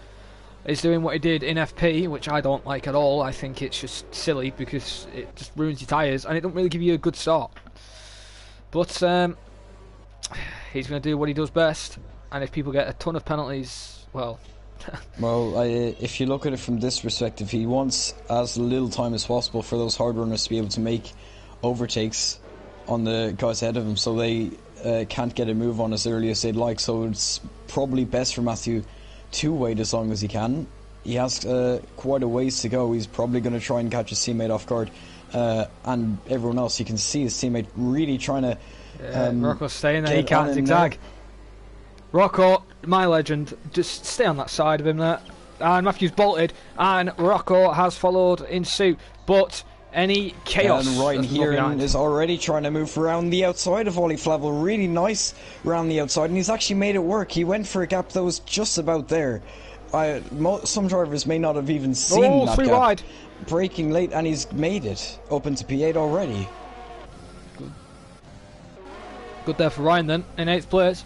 [SPEAKER 1] is doing what he did in FP, which I don't like at all. I think it's just silly because it just ruins your tyres and it don't really give you a good start. But he's going to do what he does best, and if people get a ton of penalties, well...
[SPEAKER 2] Well, if you look at it from this perspective, he wants as little time as possible for those hard runners to be able to make overtakes on the guys ahead of him, so they can't get a move on as early as they'd like. So it's probably best for Matthew to wait as long as he can. He has quite a ways to go. He's probably going to try and catch his teammate off guard, and everyone else. You can see his teammate really trying to
[SPEAKER 1] Rocco's staying there. He can't zigzag. Rocco, my legend, just stay on that side of him there. And Matthew's bolted, and Rocco has followed in suit. But any chaos.
[SPEAKER 2] And Ryan here is already trying to move around the outside of Ollie Flavel. Really nice around the outside, and he's actually made it work. He went for a gap that was just about there. Some drivers may not have even seen that gap.
[SPEAKER 1] Wide.
[SPEAKER 2] Braking late, and he's made it up into P8 already.
[SPEAKER 1] Good there for Ryan then, in 8th place.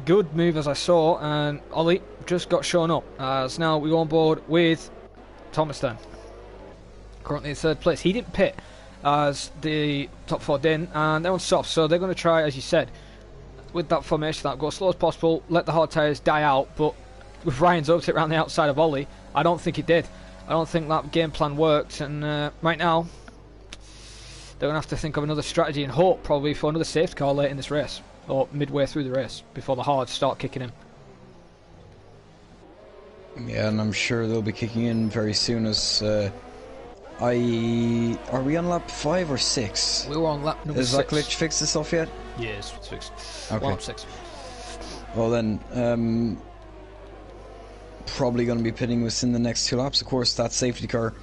[SPEAKER 1] Good move as I saw, and Ollie just got shown up as now we go on board with Thomas then. Currently in 3rd place. He didn't pit as the top 4 didn't, and they're on soft, so they're going to try, as you said, with that formation, that go as slow as possible, let the hard tyres die out. But with Ryan's exit around the outside of Ollie, I don't think it did. I don't think that game plan worked, and right now they're going to have to think of another strategy and hope probably for another safety car late in this race, or midway through the race, before the hards start kicking in.
[SPEAKER 2] Yeah, and I'm sure they'll be kicking in very soon as... Are we on lap 5 or 6?
[SPEAKER 1] We were on lap number 6.
[SPEAKER 2] Has that glitch fixed itself yet?
[SPEAKER 1] Yes, it's fixed.
[SPEAKER 2] Okay.
[SPEAKER 1] Lap 6.
[SPEAKER 2] Well then, probably going to be pitting within the next 2 laps. Of course, that safety car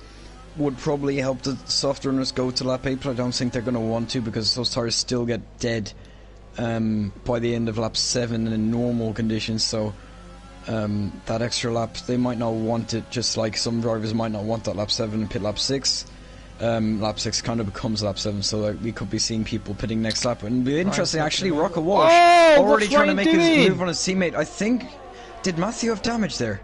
[SPEAKER 2] would probably help the soft runners go to lap 8, but I don't think they're going to want to, because those tires still get dead by the end of lap 7 in normal conditions. So that extra lap, they might not want it, just like some drivers might not want that lap 7 and pit lap 6. Lap 6 kind of becomes lap 7, so we could be seeing people pitting next lap. And it'd be interesting, actually, Rocco Walsh already trying to make his move on his teammate. I think, did Matthew have damage there?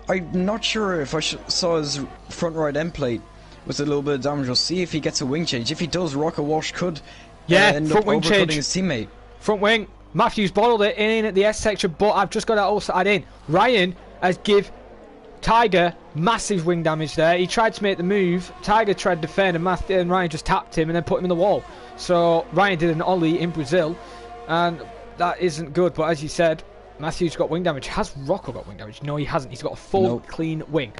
[SPEAKER 2] I'm not sure if I saw his front right end plate with a little bit of damage. We'll see if he gets a wing change. If he does, Rocco Walsh could end up overcutting his teammate.
[SPEAKER 1] Front wing. Matthews bottled it in at the S section, but I've just got to also add in, Ryan has give Tiger massive wing damage there. He tried to make the move, Tiger tried to defend, and Ryan just tapped him and then put him in the wall. So Ryan did an ollie in Brazil, and that isn't good. But as you said, Matthews got wing damage. Has Rocco got wing damage? No, he hasn't. He's got a full clean wing.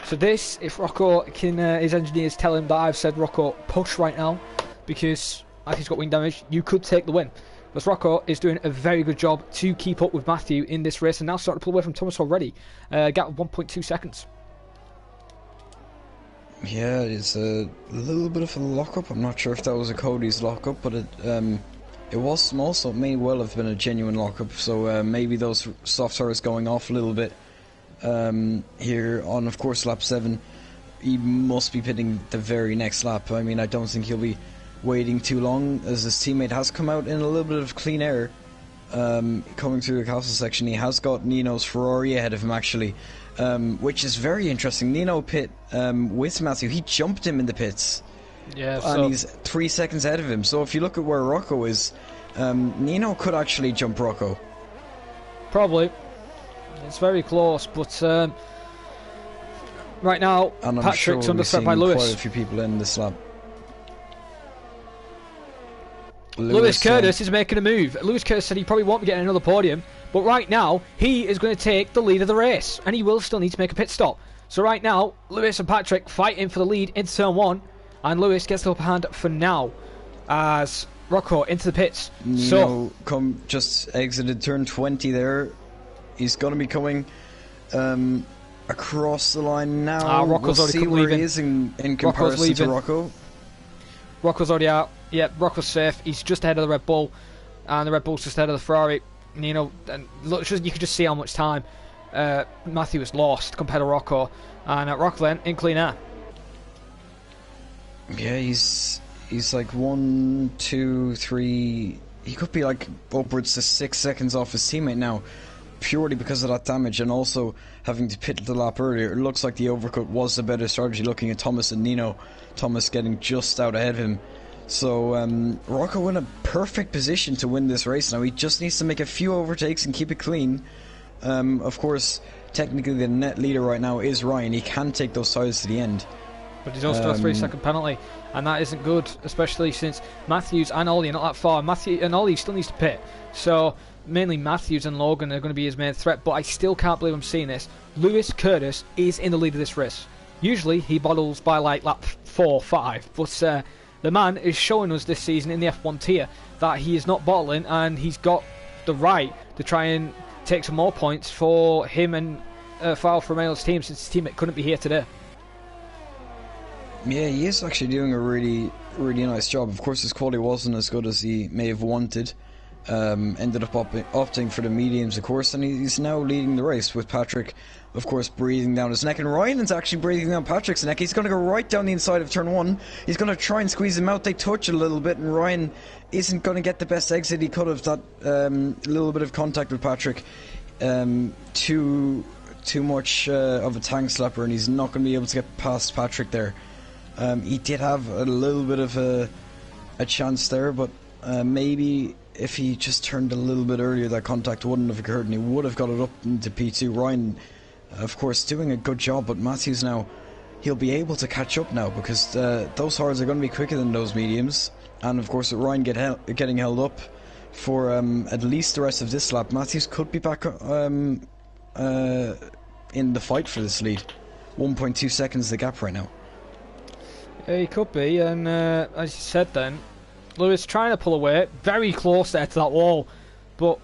[SPEAKER 1] So this, if Rocco can, his engineers tell him that I've said Rocco push right now, because Matthew's got wing damage, you could take the win. But Rocco is doing a very good job to keep up with Matthew in this race, and now starting to pull away from Thomas already. Gap of 1.2 seconds.
[SPEAKER 2] Yeah, it's a little bit of a lockup. I'm not sure if that was a Cody's lockup, but it was small, so it may well have been a genuine lockup. So maybe those soft tires going off a little bit here on, of course, lap 7. He must be pitting the very next lap. I mean, I don't think he'll be waiting too long, as his teammate has come out in a little bit of clean air coming through the castle section. He has got Nino's Ferrari ahead of him, actually, which is very interesting. Nino pit with Matthew. He jumped him in the pits, and he's 3 seconds ahead of him. So if you look at where Rocco is, Nino could actually jump Rocco.
[SPEAKER 1] Probably. It's very close, but right now Patrick's under threat by Lewis.
[SPEAKER 2] Quite a few people in this lap.
[SPEAKER 1] Lewis Curtis is making a move. Lewis Curtis said he probably won't be getting another podium, but right now he is going to take the lead of the race, and he will still need to make a pit stop. So right now, Lewis and Patrick fighting for the lead into turn 1, and Lewis gets the upper hand for now as Rocco into the pits.
[SPEAKER 2] Nino just exited turn 20 there. He's going to be coming across the line now.
[SPEAKER 1] Rocco's
[SPEAKER 2] we'll
[SPEAKER 1] already
[SPEAKER 2] see where
[SPEAKER 1] leaving.
[SPEAKER 2] he is in comparison to Rocco.
[SPEAKER 1] Rocco's already out. Yeah, Rocco's safe. He's just ahead of the Red Bull, and the Red Bull's just ahead of the Ferrari. Nino, and look, you could just see how much time Matthew has lost compared to Rocco, and Rocco then in clean air.
[SPEAKER 2] Yeah, he's like 1, 2, 3. He could be like upwards to 6 seconds off his teammate now. purely because of that damage and also having to pit the lap earlier. It looks like the overcut was the better strategy, looking at Thomas and Nino. Thomas getting just out ahead of him. So Rocco in a perfect position to win this race now. He just needs to make a few overtakes and keep it clean. Of course, technically the net leader right now is Ryan. He can take those tyres to the end.
[SPEAKER 1] But he's also got a 3-second penalty, and that isn't good, especially since Matthews and Ollie are not that far. Matthew and Ollie still needs to pit. So mainly Matthews and Logan are going to be his main threat, but I still can't believe I'm seeing this. Lewis Curtis is in the lead of this race. Usually he bottles by like lap 4 or 5, but the man is showing us this season in the F1 tier that he is not bottling, and he's got the right to try and take some more points for him and for Alfa Romeo's team, since his teammate couldn't be here today.
[SPEAKER 2] Yeah, he is actually doing a really, really nice job. Of course, his quality wasn't as good as he may have wanted. Ended up opting for the mediums, of course, and he's now leading the race with Patrick, of course, breathing down his neck. And Ryan's actually breathing down Patrick's neck. He's going to go right down the inside of turn 1. He's going to try and squeeze him out. They touch a little bit, and Ryan isn't going to get the best exit he could have. That little bit of contact with Patrick, too much of a tank slapper, and he's not going to be able to get past Patrick there. He did have a little bit of a chance there, but maybe if he just turned a little bit earlier, that contact wouldn't have occurred and he would have got it up into P2. Ryan, of course, doing a good job, but Matthews now, he'll be able to catch up now, because those hards are going to be quicker than those mediums. And of course, with Ryan getting held up for at least the rest of this lap, Matthews could be back in the fight for this lead. 1.2 seconds the gap right now.
[SPEAKER 1] Yeah, he could be, and as you said then, Lewis trying to pull away, very close there to that wall, but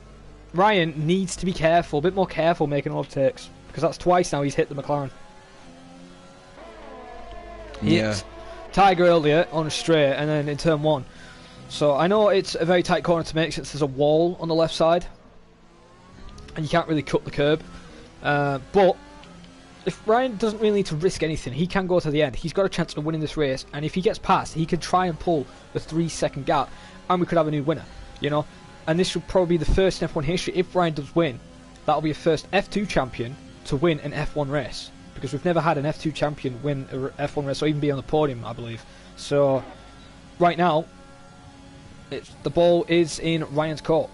[SPEAKER 1] Ryan needs to be careful, a bit more careful making overtakes, because that's twice now he's hit the McLaren. He hit Tiger earlier on a straight, and then in turn 1. So I know it's a very tight corner to make since there's a wall on the left side, and you can't really cut the curb, but if Ryan doesn't really need to risk anything, he can go to the end. He's got a chance of winning this race, and if he gets past, he can try and pull the 3-second gap, and we could have a new winner, you know. And this will probably be the first in F1 history. If Ryan does win, that'll be a first F2 champion to win an F1 race, because we've never had an F2 champion win an F1 race, or even be on the podium, I believe. So right now, the ball is in Ryan's court.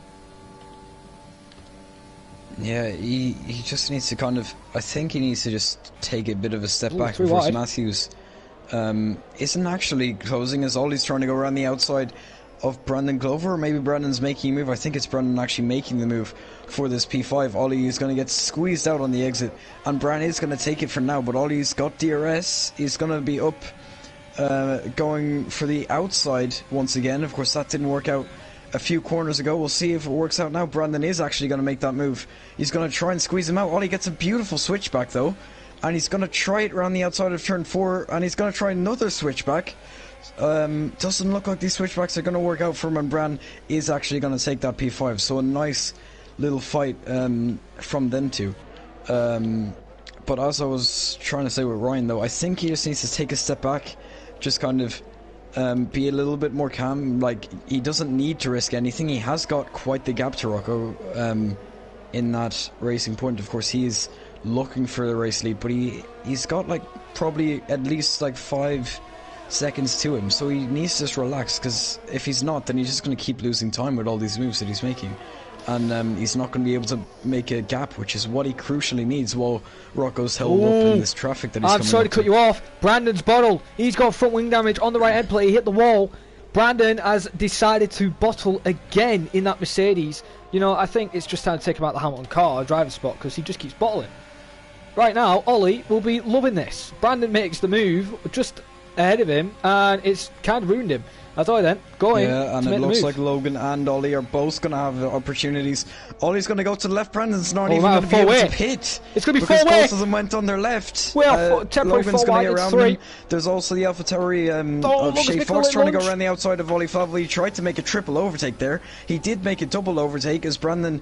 [SPEAKER 2] Yeah, he just needs to kind of, I think he needs to just take a bit of a step back
[SPEAKER 1] before
[SPEAKER 2] before Matthews isn't actually closing, as Ollie's trying to go around the outside of Brandon Glover, or maybe Brandon's making a move. I think it's Brandon actually making the move for this P5. Ollie is going to get squeezed out on the exit, and Brandon is going to take it for now, but Ollie's got DRS. He's going to be up going for the outside once again. Of course, that didn't work out a few corners ago. We'll see if it works out now. Brandon is actually going to make that move. He's going to try and squeeze him out. Ollie gets a beautiful switchback though, and he's going to try it around the outside of turn 4, and he's going to try another switchback. Doesn't look like these switchbacks are going to work out for him, and Bran is actually going to take that P5. So a nice little fight from them two. But as I was trying to say with Ryan though, I think he just needs to take a step back, just kind of be a little bit more calm. Like, he doesn't need to risk anything. He has got quite the gap to Rocco in that racing point. Of course, he's looking for the race lead, but he's got like probably at least like 5 seconds to him, so he needs to just relax, because if he's not, then he's just going to keep losing time with all these moves that he's making, and he's not going to be able to make a gap, which is what he crucially needs while Rocco's held up in this traffic that he's coming.
[SPEAKER 1] I'm sorry to cut you off. Brandon's bottle, he's got front wing damage on the right head plate. He hit the wall. Brandon has decided to bottle again in that Mercedes. You know, I think it's just time to take him out of the Hamilton car, driver spot, because he just keeps bottling. Right now, Ollie will be loving this. Brandon makes the move just ahead of him, and it's kind of ruined him. That's all then. Going.
[SPEAKER 2] Yeah, and it looks like Logan and Ollie are both going to have opportunities. Ollie's going to go to the left. Brandon's not even going to be able to pit.
[SPEAKER 1] It's going to be
[SPEAKER 2] because
[SPEAKER 1] four-way.
[SPEAKER 2] both of them went on their left.
[SPEAKER 1] Well, temporary
[SPEAKER 2] Logan's going to get around
[SPEAKER 1] 3.
[SPEAKER 2] them. There's also the AlphaTauri of Shea Fox trying to go around the outside of Ollie Favre. He tried to make a triple overtake there. He did make a double overtake as Brandon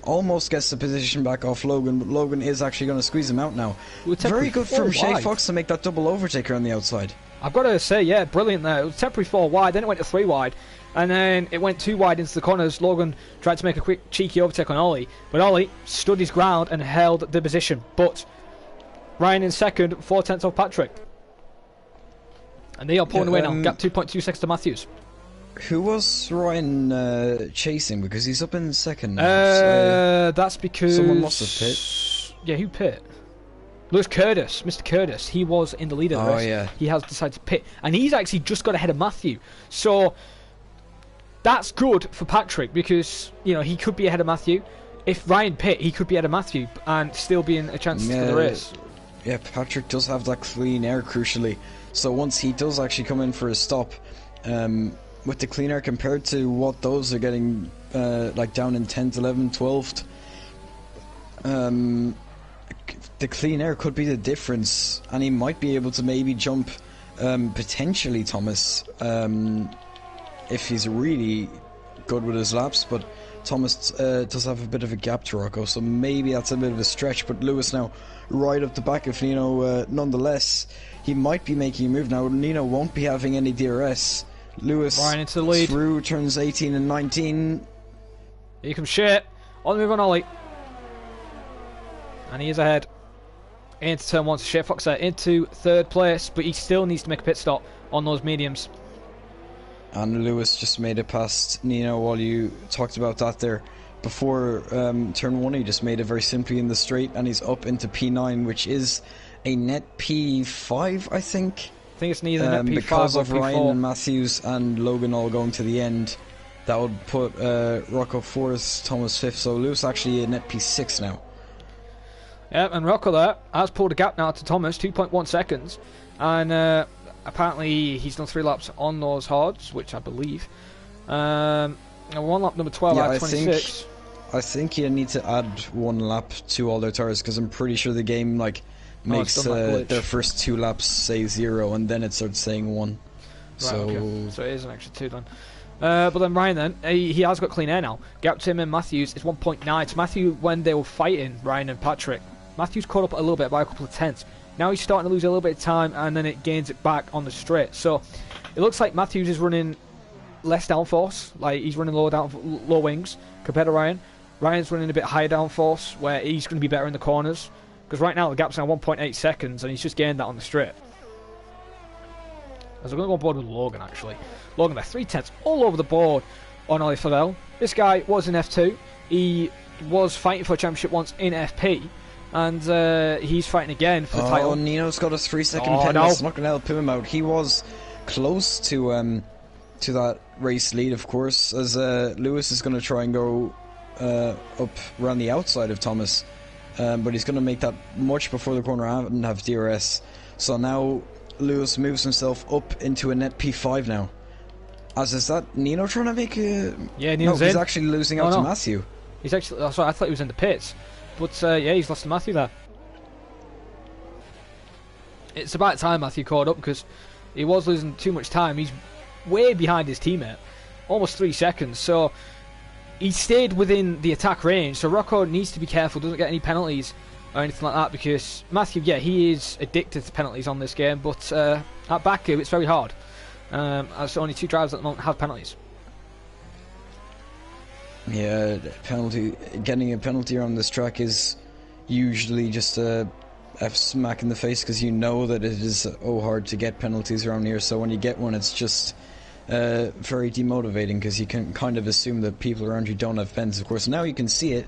[SPEAKER 2] almost gets the position back off Logan, but Logan is actually going to squeeze him out now. Very good from Shea Fox to make that double overtake around the outside.
[SPEAKER 1] I've got to say, yeah, brilliant there. It was temporary 4 wide, then it went to 3 wide. and then it went too wide into the corners. Logan tried to make a quick cheeky overtake on Ollie, but Ollie stood his ground and held the position. But Ryan in second, 4/10 off Patrick. And they are pulling away now. Gap 2.2 seconds to Matthews.
[SPEAKER 2] Who was Ryan chasing? Because he's up in second now.
[SPEAKER 1] That's because
[SPEAKER 2] someone must have pit.
[SPEAKER 1] Yeah, who pit? Lewis Curtis, Mr. Curtis. He was in the lead of the race.
[SPEAKER 2] Yeah.
[SPEAKER 1] He has decided to pit, and he's actually just got ahead of Matthew. So that's good for Patrick because he could be ahead of Matthew. If Ryan pit, he could be ahead of Matthew and still be in a chance for the race.
[SPEAKER 2] Yeah, Patrick does have that clean air, crucially. So once he does actually come in for a stop, with the clean air compared to what those are getting, like down in 10th, 11th, 12th, the clean air could be the difference, and he might be able to maybe jump potentially Thomas if he's really good with his laps, but Thomas does have a bit of a gap to Rocco, so maybe that's a bit of a stretch. But Lewis now right up the back of Nino, nonetheless. He might be making a move now. Nino won't be having any DRS. Lewis
[SPEAKER 1] Ryan into the lead
[SPEAKER 2] through turns 18 and 19.
[SPEAKER 1] Here comes Shea on the move on Ollie, and he is ahead into turn 1. Shea Foxer into third place, but he still needs to make a pit stop on those mediums.
[SPEAKER 2] And Lewis just made it past Nino while you talked about that there. Before turn 1, he just made it very simply in the straight, and he's up into P9, which is a net P5, I think.
[SPEAKER 1] I think it's neither net P5
[SPEAKER 2] because
[SPEAKER 1] or
[SPEAKER 2] of
[SPEAKER 1] P4.
[SPEAKER 2] Ryan and Matthews and Logan all going to the end. That would put Rocco 4th, Thomas 5th, so Lewis actually a net P6 now.
[SPEAKER 1] Yep, and Rocco there has pulled a gap now to Thomas, 2.1 seconds, and apparently he's done 3 laps on those hards, which I believe. And 1 lap number 12 out of 26.
[SPEAKER 2] I think you need to add 1 lap to all their tires, because I'm pretty sure the game makes their first 2 laps say 0, and then it starts saying 1.
[SPEAKER 1] Right, so okay. So it is an extra 2 then. But then Ryan then, he has got clean air now. Gap to him and Matthews is 1.9. So Matthew, when they were fighting, Ryan and Patrick, Matthews caught up a little bit by a couple of tenths. Now he's starting to lose a little bit of time, and then it gains it back on the straight. So it looks like Matthews is running less downforce, like he's running low wings compared to Ryan. Ryan's running a bit higher downforce, where he's going to be better in the corners. Because right now the gap's now 1.8 seconds, and he's just gained that on the straight. As I'm going to go on board with Logan, actually. Logan by 3/10 all over the board on Ollie Favell. This guy was in F2. He was fighting for a championship once in FP. And he's fighting again for the title.
[SPEAKER 2] Oh, Nino's got a 3-second pen.
[SPEAKER 1] No.
[SPEAKER 2] That's not going to help him out. He was close to that race lead, of course, as Lewis is going to try and go up around the outside of Thomas. But he's going to make that much before the corner and have DRS. So now Lewis moves himself up into a net P5 now. As is that Nino trying to make a...
[SPEAKER 1] Yeah, Nino's
[SPEAKER 2] he's
[SPEAKER 1] in.
[SPEAKER 2] actually losing out to Matthew.
[SPEAKER 1] He's actually... Oh, sorry, I thought he was in the pits. But yeah, he's lost to Matthew there. It's about time Matthew caught up, because he was losing too much time. He's way behind his teammate. Almost 3 seconds. So he stayed within the attack range. So Rocco needs to be careful, doesn't get any penalties or anything like that, because Matthew, yeah, he is addicted to penalties on this game. But at Baku, it's very hard. As only 2 drivers at the moment have penalties.
[SPEAKER 2] Yeah, getting a penalty on this track is usually just a smack in the face, because you know that it is hard to get penalties around here. So when you get one, it's just very demotivating, because you can kind of assume that people around you don't have pens. Of course, now you can see it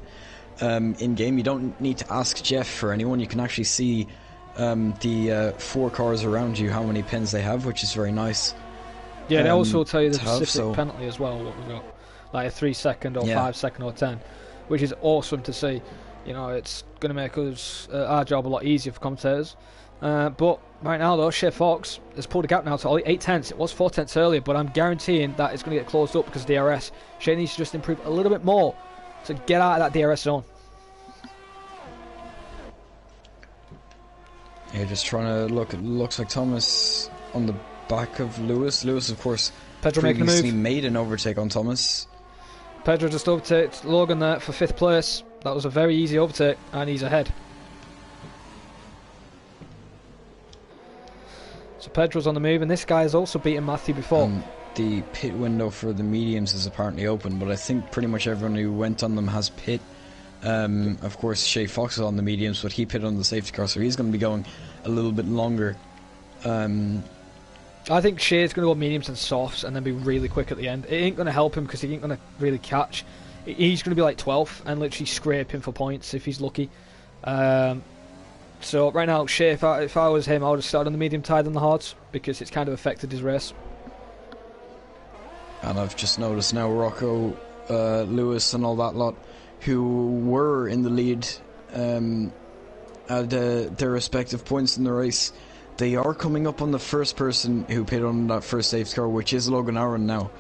[SPEAKER 2] in game. You don't need to ask Jeff for anyone. You can actually see the 4 cars around you how many pens they have, which is very nice.
[SPEAKER 1] Yeah, they also tell you the specific penalty as well, what we've got. Like a 3 second or 5 second or 10, which is awesome to see. You know, it's going to make us our job a lot easier for commentators. But right now, though, Shea Fox has pulled a gap now to Ollie, 8/10. It was 4/10 earlier, but I'm guaranteeing that it's going to get closed up because of DRS. Shea needs to just improve a little bit more to get out of that DRS zone.
[SPEAKER 2] Yeah, just trying to look. It looks like Thomas on the back of Lewis. Lewis, of course,
[SPEAKER 1] Pedro making a
[SPEAKER 2] previously
[SPEAKER 1] move.
[SPEAKER 2] made an overtake on Thomas.
[SPEAKER 1] Pedro just overtaked Logan there for 5th place. That was a very easy overtake, and he's ahead. So Pedro's on the move, and this guy has also beaten Matthew before.
[SPEAKER 2] the pit window for the mediums is apparently open, but I think pretty much everyone who went on them has pit. Of course, Shay Fox is on the mediums, but he pitted on the safety car, so he's going to be going a little bit longer.
[SPEAKER 1] I think Shay's going to go mediums and softs and then be really quick at the end. It ain't going to help him because he ain't going to really catch. He's going to be like 12th and literally scrape him for points if he's lucky. So right now, Shay, if I was him, I would have started on the medium tire than the hards because it's kind of affected his race.
[SPEAKER 2] And I've just noticed now Rocco, Lewis and all that lot who were in the lead at their respective points in the race, they are coming up on the first person who pitted on that first safety car, which is Logan Aaron now.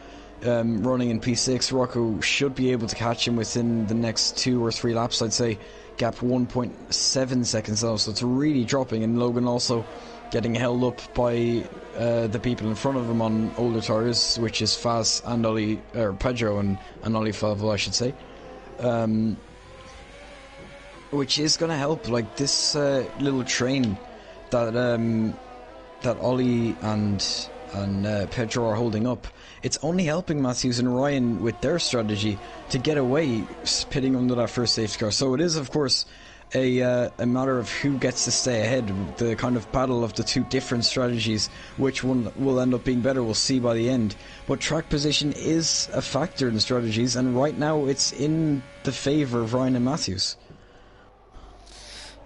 [SPEAKER 2] Running in P6, Rocco should be able to catch him within the next 2 or 3 laps, I'd say. Gap 1.7 seconds now, so it's really dropping, and Logan also getting held up by the people in front of him on older tires, which is Faz and Pedro and Oli Falvo, I should say. Which is going to help, like this little train that Ollie and Pedro are holding up. It's only helping Matthews and Ryan with their strategy to get away pitting under that first safety car. So it is, of course, a matter of who gets to stay ahead. The kind of battle of the two different strategies, which one will end up being better, we'll see by the end. But track position is a factor in strategies, and right now it's in the favour of Ryan and Matthews.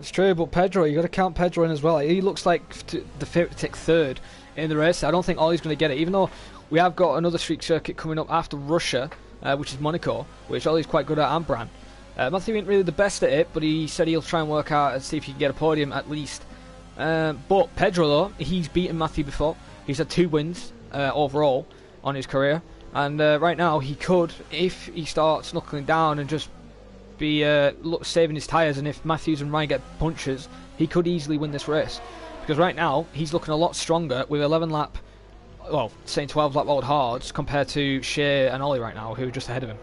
[SPEAKER 1] It's true, but Pedro, you got to count Pedro in as well. He looks like the favourite to take third in the race. I don't think Ollie's going to get it, even though we have got another street circuit coming up after Russia, which is Monaco, which Ollie's quite good at, and Bran. Matthew ain't really the best at it, but he said he'll try and work out and see if he can get a podium at least. But Pedro, though, he's beaten Matthew before. He's had 2 wins overall on his career, and right now he could, if he starts knuckling down and just be saving his tyres, and if Matthews and Ryan get punches, he could easily win this race. Because right now he's looking a lot stronger with 11 lap, well, saying 12 lap old hards compared to Shea and Ollie right now, who are just ahead of him.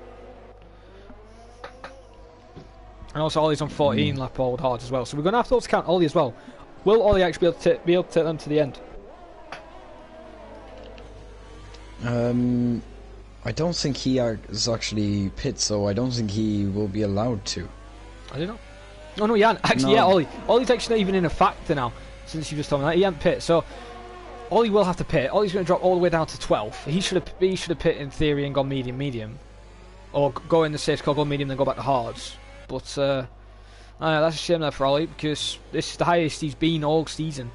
[SPEAKER 1] And also Ollie's on 14 lap old hards as well, so we're going to have to count Ollie as well. Will Ollie actually be able to take them to the end?
[SPEAKER 2] I don't think he is actually pit, so I don't think he will be allowed to.
[SPEAKER 1] I don't know. Oh no, yeah, actually,
[SPEAKER 2] no.
[SPEAKER 1] yeah, Ollie's actually not even in a factor now, since you just told me that. He ain't pit, so Ollie will have to pit. Ollie's going to drop all the way down to 12th. He should have pit in theory and gone medium, or go in the safety car, go medium, then go back to hards. But that's a shame there for Ollie, because this is the highest he's been all season.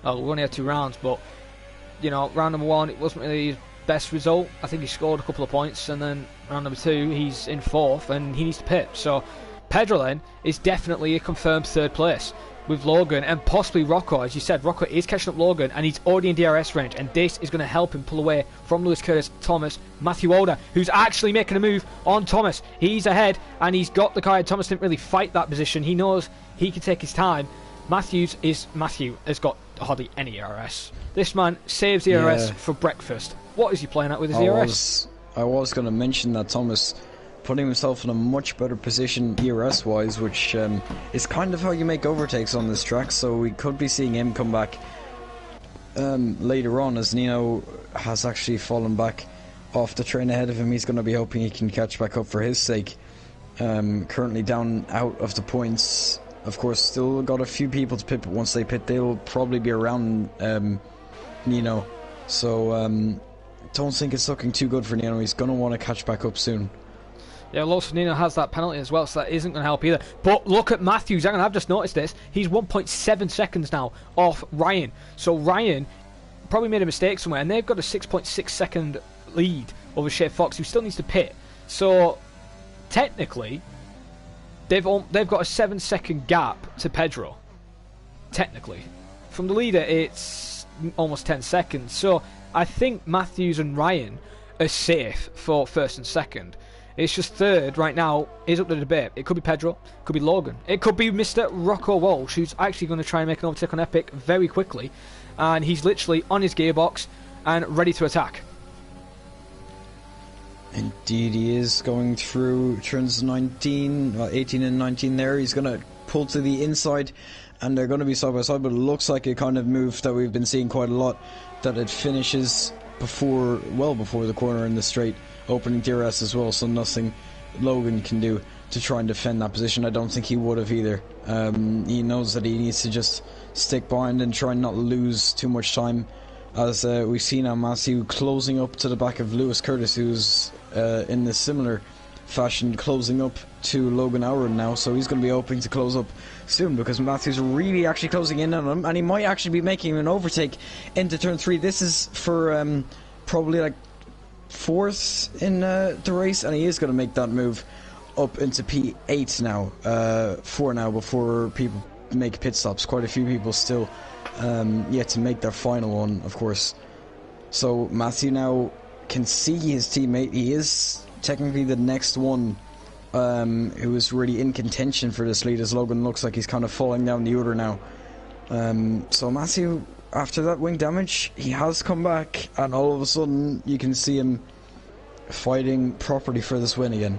[SPEAKER 1] Well, we only had 2 rounds, but you know, round number 1 it wasn't really his best result. I think he scored a couple of points, and then round number 2 he's in 4th and he needs to pit. So Pedro then is definitely a confirmed 3rd place with Logan and possibly Rocco. As you said, Rocco is catching up Logan and he's already in DRS range, and this is going to help him pull away from Lewis Curtis, Thomas, Matthew Older, who's actually making a move on Thomas. He's ahead and he's got the car. Thomas didn't really fight that position. He knows he can take his time. Matthew has got hardly any ERS. This man saves ERS for breakfast. What is he playing at with his ERS?
[SPEAKER 2] I was going to mention that Thomas putting himself in a much better position ERS wise, which is kind of how you make overtakes on this track, so we could be seeing him come back later on, as Nino has actually fallen back off the train ahead of him. He's going to be hoping he can catch back up for his sake. Currently down out of the points. Of course, still got a few people to pit, but once they pit, they'll probably be around Nino. So don't think it's looking too good for Nino. He's going to want to catch back up soon.
[SPEAKER 1] Yeah, also Nino has that penalty as well, so that isn't going to help either. But look at Matthews. Hang on, I've just noticed this. He's 1.7 seconds now off Ryan. So Ryan probably made a mistake somewhere, and they've got a 6.6 second lead over Shea Fox, who still needs to pit. So technically, they've got a 7-second gap to Pedro. Technically, from the leader, it's almost 10 seconds. So I think Matthews and Ryan are safe for 1st and 2nd. It's just 3rd right now is up to debate. It could be Pedro, it could be Logan, it could be Mr. Rocco Walsh, who's actually going to try and make an overtake on Epic very quickly, and he's literally on his gearbox and ready to attack.
[SPEAKER 2] Indeed, he is going through turns 18 and 19 there. He's going to pull to the inside, and they're going to be side by side, but it looks like a kind of move that we've been seeing quite a lot, that it finishes well before the corner in the straight, opening DRS as well, so nothing Logan can do to try and defend that position. I don't think he would have either. He knows that he needs to just stick behind and try and not lose too much time, as we see now Matthew closing up to the back of Lewis Curtis, who's in the similar fashion closing up to Logan Aaron now, so he's going to be hoping to close up soon, because Matthew's really actually closing in on him, and he might actually be making an overtake into turn 3. This is for probably like 4th in the race, and he is going to make that move up into P8 now, 4 now, before people make pit stops. Quite a few people still yet to make their final one, of course. So Matthew now can see his teammate. He is technically the next one who is really in contention for this lead, as Logan looks like he's kind of falling down the order now. So Matthew, after that wing damage, he has come back, and all of a sudden you can see him fighting properly for this win again.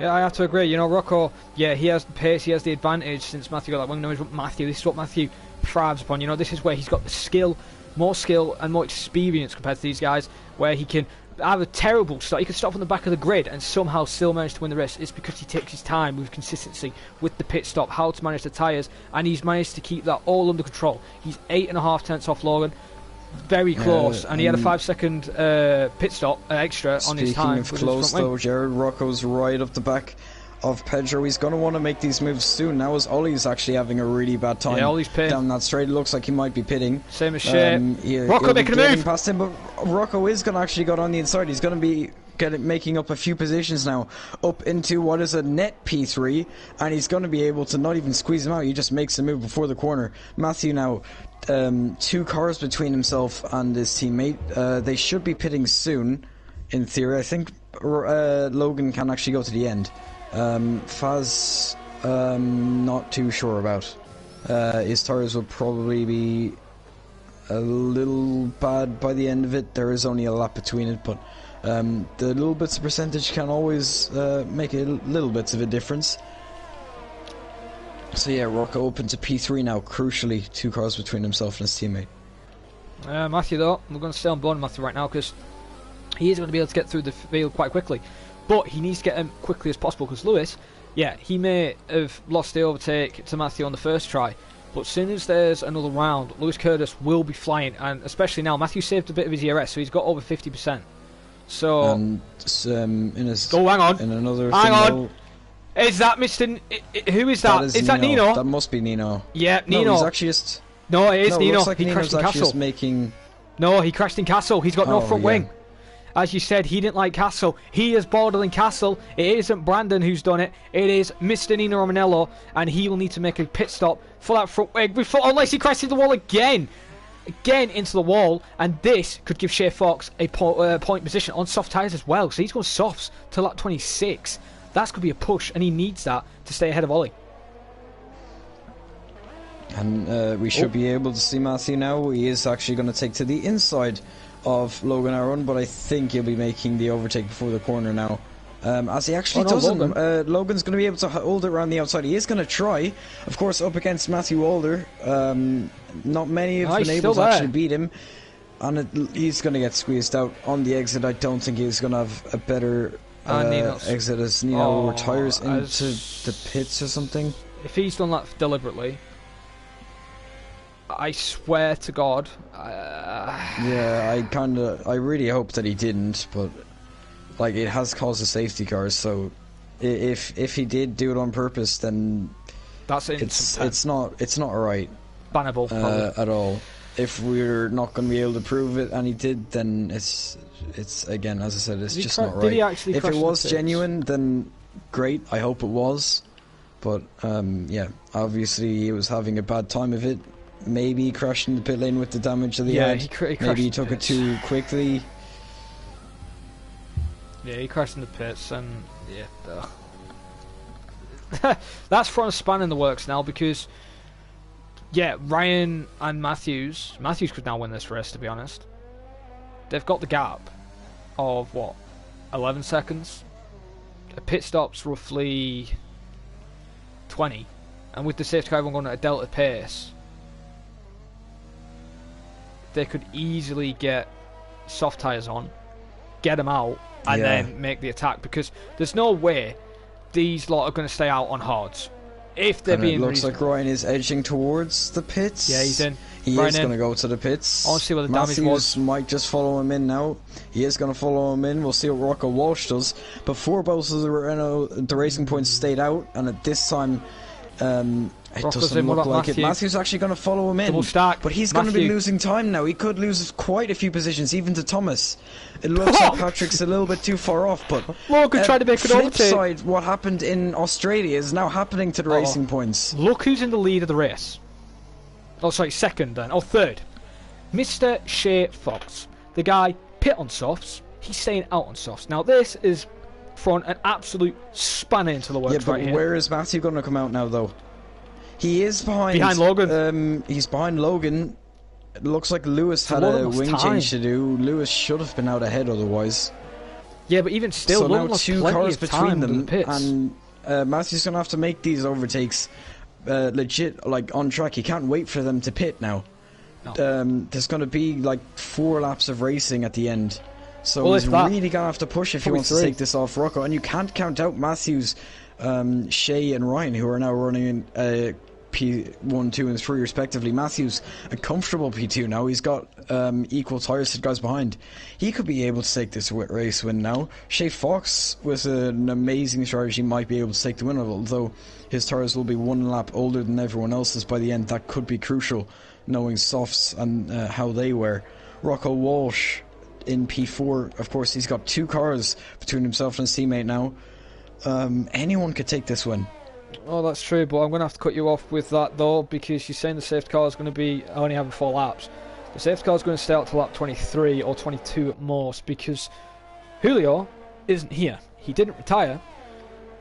[SPEAKER 1] Yeah, I have to agree. You know, Rocco, yeah, he has the pace, he has the advantage since Matthew got that wing damage, but Matthew, this is what Matthew thrives upon. You know, this is where he's got the skill, more skill and more experience compared to these guys, where he can have a terrible start. He could stop on the back of the grid and somehow still manage to win the race. It's because he takes his time with consistency, with the pit stop, how to manage the tyres, and he's managed to keep that all under control. He's 8.5 tenths off Logan, very close, and he had a 5-second pit stop extra on his time.
[SPEAKER 2] Speaking of close though, Jared, Rocco's right up the back of Pedro. He's going to want to make these moves soon now, as Ollie's actually having a really bad time down that straight. It looks like he might be pitting.
[SPEAKER 1] Same as Shea. Rocco making a move
[SPEAKER 2] past him, but Rocco is going to actually go on the inside. He's going to be making up a few positions now up into what is a net P3, and he's going to be able to not even squeeze him out. He just makes a move before the corner. Matthew now 2 cars between himself and his teammate. They should be pitting soon in theory. I think Logan can actually go to the end. Faz, not too sure about. His tires will probably be a little bad by the end of it. There is only a lap between it, but the little bits of percentage can always make a little bits of a difference. So yeah, Rocco open to P3 now, crucially 2 cars between himself and his teammate.
[SPEAKER 1] Matthew though, we're going to stay on board Matthew right now, because he is going to be able to get through the field quite quickly. But he needs to get him quickly as possible, because Lewis, yeah, he may have lost the overtake to Matthew on the first try, but as soon as there's another round, Lewis Curtis will be flying, and especially now, Matthew saved a bit of his ERS, so he's got over 50%. So,
[SPEAKER 2] and in his,
[SPEAKER 1] hang on,
[SPEAKER 2] in another
[SPEAKER 1] hang on. Is that Mr. Who is that? Is that Nino?
[SPEAKER 2] That must be Nino.
[SPEAKER 1] Yeah, Nino.
[SPEAKER 2] No, he's actually just...
[SPEAKER 1] No, it is Nino.
[SPEAKER 2] Looks like
[SPEAKER 1] he
[SPEAKER 2] Nino's
[SPEAKER 1] crashed in Castle.
[SPEAKER 2] Just making...
[SPEAKER 1] No, he crashed in Castle. He's got no front wing. As you said, he didn't like Castle. He is bottling Castle. It isn't Brandon who's done it. It is Mr. Nino Romanello, and he will need to make a pit stop for that front wing before, unless he crashes the wall again. Again into the wall, and this could give Shea Fox a point position on soft tyres as well. So he's going softs to lap 26. That's going to be a push, and he needs that to stay ahead of Ollie.
[SPEAKER 2] And we should be able to see Matthew now. He is actually going to take to the inside of Logan Aaron, but I think he'll be making the overtake before the corner now. As he actually doesn't. Logan's going to be able to hold it around the outside. He is going to try, of course, up against Matthew Alder. Not many have been able to actually beat him, and he's going to get squeezed out on the exit. I don't think he's going to have a better exit as Nino retires into the pits or something.
[SPEAKER 1] If he's done that deliberately, I swear to God.
[SPEAKER 2] Yeah, I really hope that he didn't, but like, it has caused a safety car. So if he did do it on purpose, then it's not right.
[SPEAKER 1] Bannable
[SPEAKER 2] at all. If we're not going to be able to prove it, and he did, then it's again, as I said, it's just not right. If it was genuine, then great. I hope it was, but yeah, obviously he was having a bad time of it. Maybe he crashed in the pit lane with the damage of the head. Maybe he took it too quickly.
[SPEAKER 1] Yeah, he crashed in the pits, and yeah, that's throwing a span in the works now, because yeah, Ryan and Matthews could now win this race, to be honest. They've got the gap of what, 11 seconds. A pit stop's roughly 20, and with the safety car going at a delta pace, they could easily get soft tyres on, get them out, and then make the attack, because there's no way these lot are going to stay out on hards. If they're being
[SPEAKER 2] it looks like Ryan is edging towards the pits.
[SPEAKER 1] Yeah, he's in.
[SPEAKER 2] He is going to go to the pits.
[SPEAKER 1] I want to see what the damage
[SPEAKER 2] Matthews
[SPEAKER 1] was.
[SPEAKER 2] might just follow him in now. He is going to follow him in. We'll see what Rocco Walsh does. Before both of the Racing Points stayed out, and at this time, it doesn't look like it. Matthew's actually going to follow him in.
[SPEAKER 1] Double stack.
[SPEAKER 2] But he's going to be losing time now. He could lose quite a few positions, even to Thomas. It looks like Patrick's a little bit too far off, but
[SPEAKER 1] Logan tried to make an
[SPEAKER 2] flip side, what happened in Australia is now happening to the Racing Points.
[SPEAKER 1] Look who's in the lead of the race. Oh, sorry, second then. Oh, third. Mr. Shea Fox. The guy pit on softs. He's staying out on softs. Now, this is throwing an absolute spanner into the works right here.
[SPEAKER 2] Where is Matthew going to come out now, though? He is behind
[SPEAKER 1] Logan.
[SPEAKER 2] He's behind Logan. It looks like Lewis had a wing change to do. Lewis should have been out ahead otherwise.
[SPEAKER 1] Yeah, but even still,
[SPEAKER 2] so
[SPEAKER 1] Logan
[SPEAKER 2] now
[SPEAKER 1] lost
[SPEAKER 2] 2
[SPEAKER 1] plenty
[SPEAKER 2] cars
[SPEAKER 1] of
[SPEAKER 2] between them,
[SPEAKER 1] the
[SPEAKER 2] and Matthew's going to have to make these overtakes legit, like on track. He can't wait for them to pit now. No. There's going to be like 4 laps of racing at the end. So he's really going to have to push if he wants to take this off Rocco. And you can't count out Matthews, Shea and Ryan, who are now running in P1, 2 and 3 respectively. Matthews a comfortable P2 now. He's got equal tyres to the guys behind. He could be able to take this race win now. Shea Fox with an amazing strategy might be able to take the win, although his tyres will be 1 lap older than everyone else's by the end. That could be crucial, knowing softs and how they wear. Rocco Walsh in P4, of course, he's got 2 cars between himself and his teammate now. Anyone could take this win.
[SPEAKER 1] Oh, that's true, but I'm going to have to cut you off with that, though, because you're saying the safety car is going to be only having 4 laps. The safety car is going to stay out to lap 23 or 22 at most, because Julio isn't here. He didn't retire.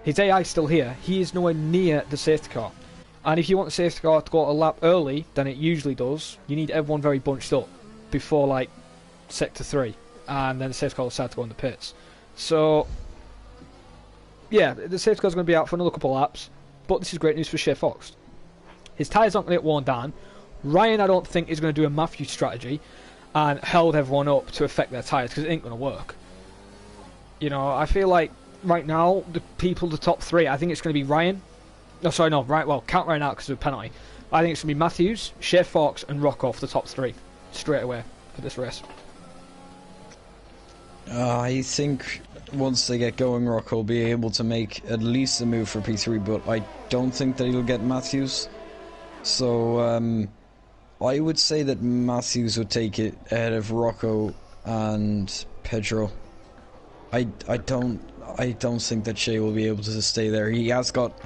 [SPEAKER 1] His AI is still here. He is nowhere near the safety car. And if you want the safety car to go a lap early than it usually does, you need everyone very bunched up before, like, sector 3. And then the safety car will decide to go in the pits. So, yeah, the safety car is going to be out for another couple of laps. But this is great news for Shea Fox. His tyres aren't going to get worn down. Ryan, I don't think, is going to do a Matthew strategy and held everyone up to affect their tyres, because it ain't going to work. You know, I feel like right now, the top 3, I think it's going to be Ryan. No, sorry, no, right. Well, count Ryan out because of a penalty. I think it's going to be Matthews, Shea Fox, and Rocco for the top 3 straight away for this race.
[SPEAKER 2] I think once they get going, Rocco will be able to make at least a move for P3, but I don't think that he'll get Matthews. So I would say that Matthews would take it ahead of Rocco and Pedro. I don't think that Shea will be able to stay there. He has got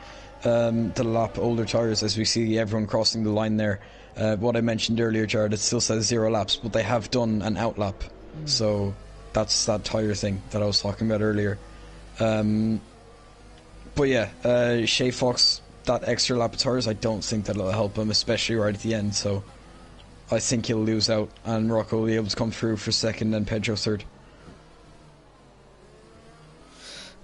[SPEAKER 2] the lap older tyres, as we see everyone crossing the line there. What I mentioned earlier, Jared, it still says 0 laps, but they have done an outlap. So that's that tyre thing that I was talking about earlier. But yeah, Shea Fox, that extra lap of tyres, I don't think that'll help him, especially right at the end. So I think he'll lose out, and Rocco will be able to come through for second and Pedro third.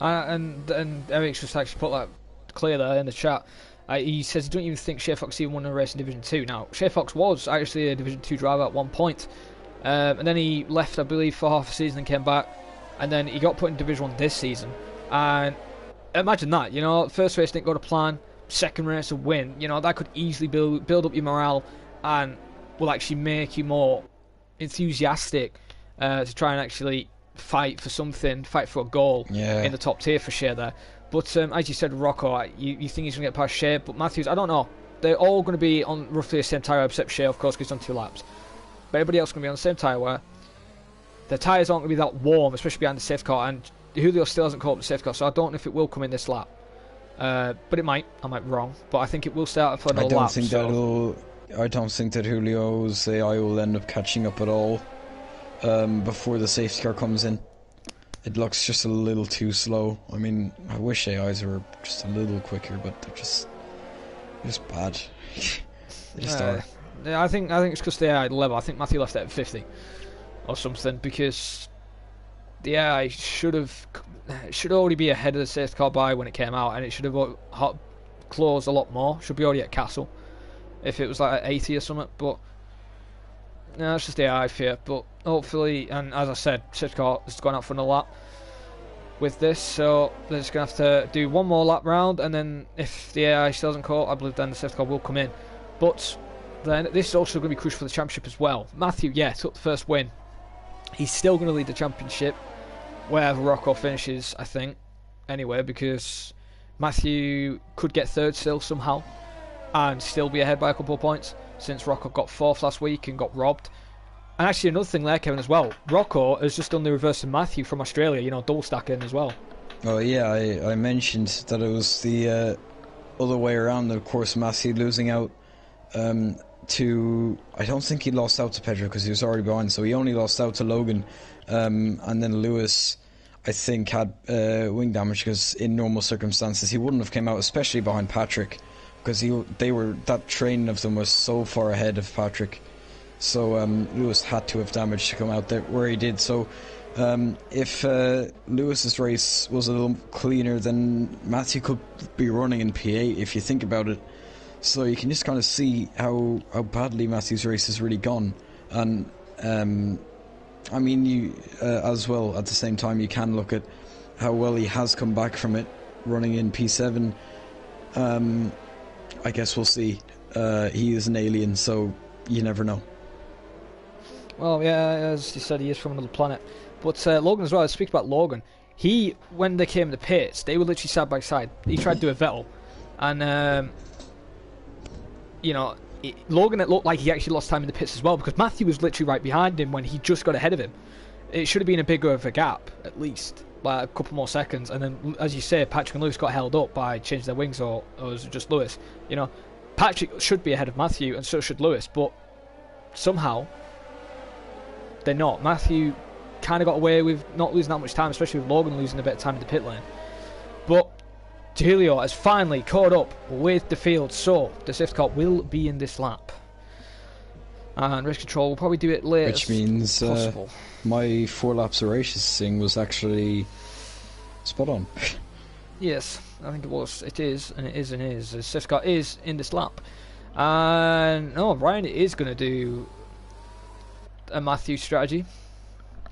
[SPEAKER 1] And Eric's just actually put that clear there in the chat. He says he don't even think Shea Fox even won a race in Division 2. Now, Shea Fox was actually a Division 2 driver at one point. And then he left, I believe, for half a season and came back. And then he got put in Division 1 this season. And imagine that, you know, first race didn't go to plan, second race a win. You know, that could easily build up your morale and will actually make you more enthusiastic to try and actually fight for something, fight for a goal in the top tier for Shea there. But as you said, Rocco, you think he's going to get past Shea, but Matthews, I don't know. They're all going to be on roughly the same tyre, except Shea, of course, because he's on 2 laps. But everybody else is going to be on the same tyre where the tyres aren't going to be that warm, especially behind the safety car, and Julio still hasn't caught up the safety car, so I don't know if it will come in this lap. But it might. I might be wrong. But I think it will start for another lap.
[SPEAKER 2] I don't think that Julio's AI will end up catching up at all before the safety car comes in. It looks just a little too slow. I mean, I wish AIs were just a little quicker, but they're just bad. They just are.
[SPEAKER 1] Yeah, I think it's because the AI level. I think Matthew left it at 50 or something, because the AI should already be ahead of the safety car by when it came out, and it should have closed a lot more. Should be already at Castle if it was like at 80 or something. But No, it's just the AI fear, but hopefully, and as I said, safety car has gone out for another lap with this, so they're just going to have to do one more lap round, and then if the AI still doesn't call, I believe then the safety car will come in. But then this is also going to be crucial for the championship as well. Matthew, yeah, took the first win. He's still going to lead the championship wherever Rocco finishes, I think, anyway, because Matthew could get third still somehow and still be ahead by a couple of points, since Rocco got fourth last week and got robbed. And actually another thing there, Kevin, as well, Rocco has just done the reverse of Matthew from Australia, double stacking as well.
[SPEAKER 2] Oh yeah, I mentioned that it was the other way around. Of course, Matthew losing out to... I don't think he lost out to Pedro because he was already behind, so he only lost out to Logan. And then Lewis, I think, had wing damage because in normal circumstances he wouldn't have came out, especially behind Patrick, because that train of them was so far ahead of Patrick. So Lewis had to have damage to come out there where he did. So if Lewis's race was a little cleaner, then Matthew could be running in P8 if you think about it. So you can just kind of see how badly Matthew's race has really gone. And I mean, you as well at the same time you can look at how well he has come back from it, running in P7. I guess we'll see. He is an alien, so you never know.
[SPEAKER 1] Well, yeah, as you said, he is from another planet. But Logan as well, I speak about Logan. When they came to the pits, they were literally side by side. He tried to do a Vettel. And, Logan, it looked like he actually lost time in the pits as well, because Matthew was literally right behind him when he just got ahead of him. It should have been a bigger of a gap, at least, like a couple more seconds. And then, as you say, Patrick and Lewis got held up by changing their wings, or was it just Lewis? Patrick should be ahead of Matthew, and so should Lewis, but somehow they're not. Matthew kind of got away with not losing that much time, especially with Logan losing a bit of time in the pit lane. But Julio has finally caught up with the field, so the safety car will be in this lap. And race control will probably do it later.
[SPEAKER 2] Which means
[SPEAKER 1] possible.
[SPEAKER 2] My 4 laps of racing was actually spot on.
[SPEAKER 1] Yes, I think it was. It is, and it is, and it is. The safety car is in this lap. And Ryan is going to do a Matthew strategy.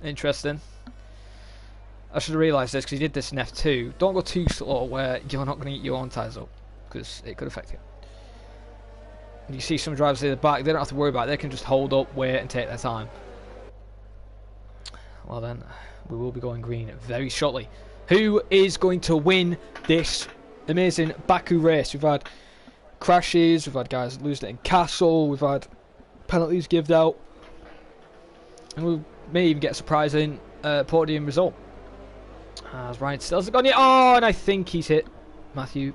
[SPEAKER 1] Interesting. I should have realised this because he did this in F2. Don't go too slow where you're not going to eat your own tyres up, because it could affect you. And you see some drivers at the back, they don't have to worry about it. They can just hold up, wait and take their time. Well then, we will be going green very shortly. Who is going to win this amazing Baku race? We've had crashes, we've had guys losing it in Castle, we've had penalties given out, and we may even get a surprising podium result. As Ryan still hasn't gone yet. Oh, and I think he's hit Matthew.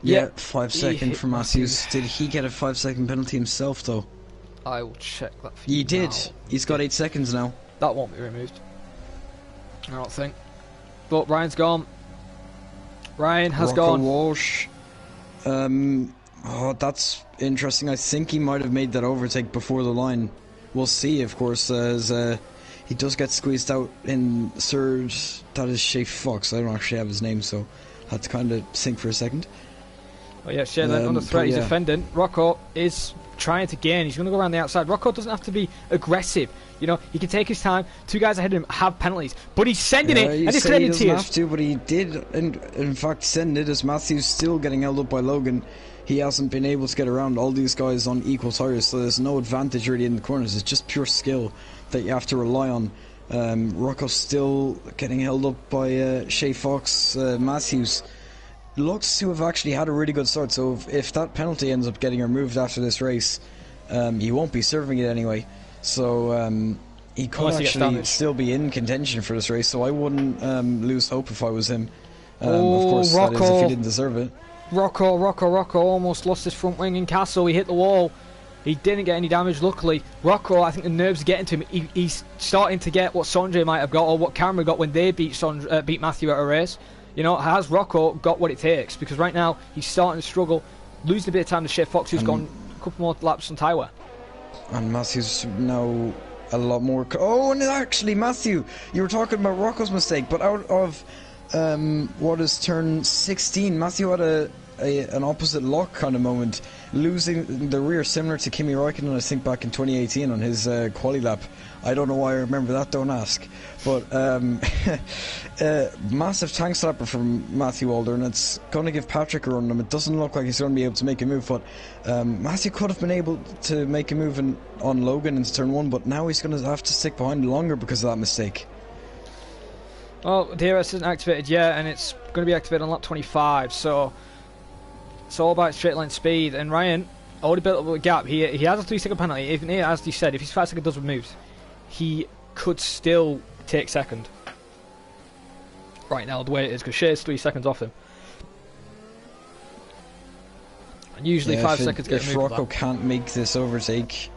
[SPEAKER 2] Yeah, 5 seconds from Matthews. Did he get a 5-second penalty himself, though?
[SPEAKER 1] I will check that for you.
[SPEAKER 2] He did.
[SPEAKER 1] Now.
[SPEAKER 2] He's got 8 seconds now.
[SPEAKER 1] That won't be removed, I don't think. But Ryan's gone. Ryan has gone.
[SPEAKER 2] Walsh. That's interesting. I think he might have made that overtake before the line. We'll see, of course, as he does get squeezed out in third. That is Shay Fox. I don't actually have his name, so I had to kind of think for a second.
[SPEAKER 1] Oh yeah, Shay then under threat. He's defending. Rocco is trying to gain. He's going to go around the outside. Rocco doesn't have to be aggressive. He can take his time. 2 guys ahead of him have penalties, but he's sending it, and it's sending tears.
[SPEAKER 2] He doesn't have to, but he did, in fact, send it. As Matthew's still getting held up by Logan, he hasn't been able to get around all these guys on equal tyres, so there's no advantage really in the corners. It's just pure skill that you have to rely on. Rocco's still getting held up by Shay Fox. Matthews looks to have actually had a really good start, so if that penalty ends up getting removed after this race, he won't be serving it anyway. So he could actually still be in contention for this race, so I wouldn't lose hope if I was him. Of course, Rocco, that is if he didn't deserve it.
[SPEAKER 1] Rocco almost lost his front wing in Castle. He hit the wall. He didn't get any damage, luckily. Rocco, I think the nerves are getting to him. He's starting to get what Sanjay might have got, or what Cameron got when they beat Matthew at a race. Has Rocco got what it takes? Because right now, he's starting to struggle, losing a bit of time to Shay Fox, who's gone a couple more laps on tyre wear.
[SPEAKER 2] And Matthew's now a lot more... and actually, Matthew, you were talking about Rocco's mistake, but out of what is turn 16, Matthew had a an opposite lock kind of moment, losing the rear similar to Kimi Räikkönen, I think, back in 2018 on his quali lap. I don't know why I remember that, don't ask. But massive tank slapper from Matthew Alder, and it's going to give Patrick a run. It doesn't look like he's going to be able to make a move, but Matthew could have been able to make a move on Logan into turn 1, but now he's going to have to stick behind longer because of that mistake.
[SPEAKER 1] Well, DRS isn't activated yet, and it's going to be activated on lap 25, so it's all about straight line speed. And Ryan already built up a gap. He has a 3-second penalty. Even here, as you said, if his 5 second does remove, he could still take second. Right now, the way it is, because Shea's 3 seconds off him. And usually 5 seconds get removed.
[SPEAKER 2] If Rocco can't make this overtake,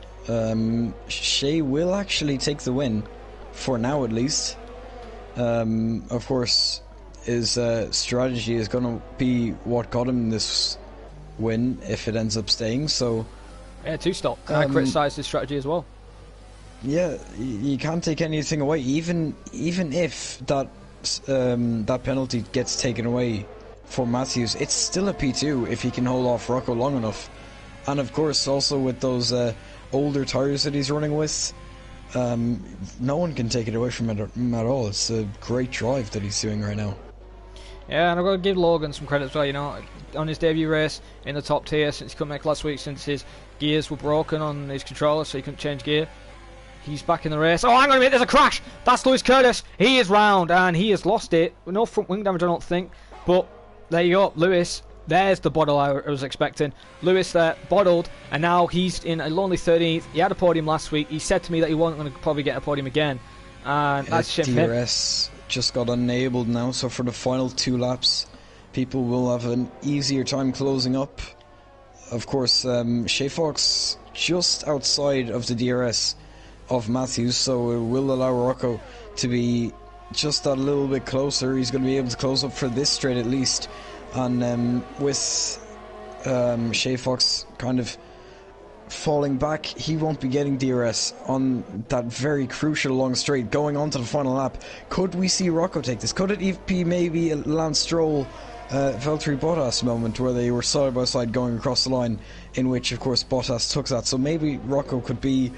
[SPEAKER 2] Shea will actually take the win, for now at least. Of course, his strategy is going to be what got him this win if it ends up staying. So
[SPEAKER 1] yeah, 2-stop. I criticised his strategy as well.
[SPEAKER 2] Yeah, you can't take anything away, even if that penalty gets taken away for Matthews. It's still a P2 if he can hold off Rocco long enough, and of course also with those older tyres that he's running with. No one can take it away from him at all. It's a great drive that he's doing right now.
[SPEAKER 1] Yeah, and I've got to give Logan some credit as well, you know, on his debut race in the top tier since he couldn't make last week, since his gears were broken on his controller so he couldn't change gear. He's back in the race. Oh, hang on a minute, there's a crash! That's Lewis Curtis. He is round and he has lost it. No front wing damage, I don't think, but there you go, Lewis. There's the bottle I was expecting. Lewis there, bottled, and now he's in a lonely 13th. He had a podium last week. He said to me that he wasn't going to probably get a podium again. And that's a shame for him.
[SPEAKER 2] DRS just got enabled now, so for the final 2 laps, people will have an easier time closing up. Of course, Shea Fox just outside of the DRS of Matthews, so it will allow Rocco to be just that little bit closer. He's going to be able to close up for this straight at least. And with Shea Fox kind of falling back, he won't be getting DRS on that very crucial long straight going on to the final lap. Could we see Rocco take this? Could it be maybe a Lance Stroll, Valtteri Bottas moment where they were side by side going across the line, in which of course Bottas took that? So maybe Rocco could be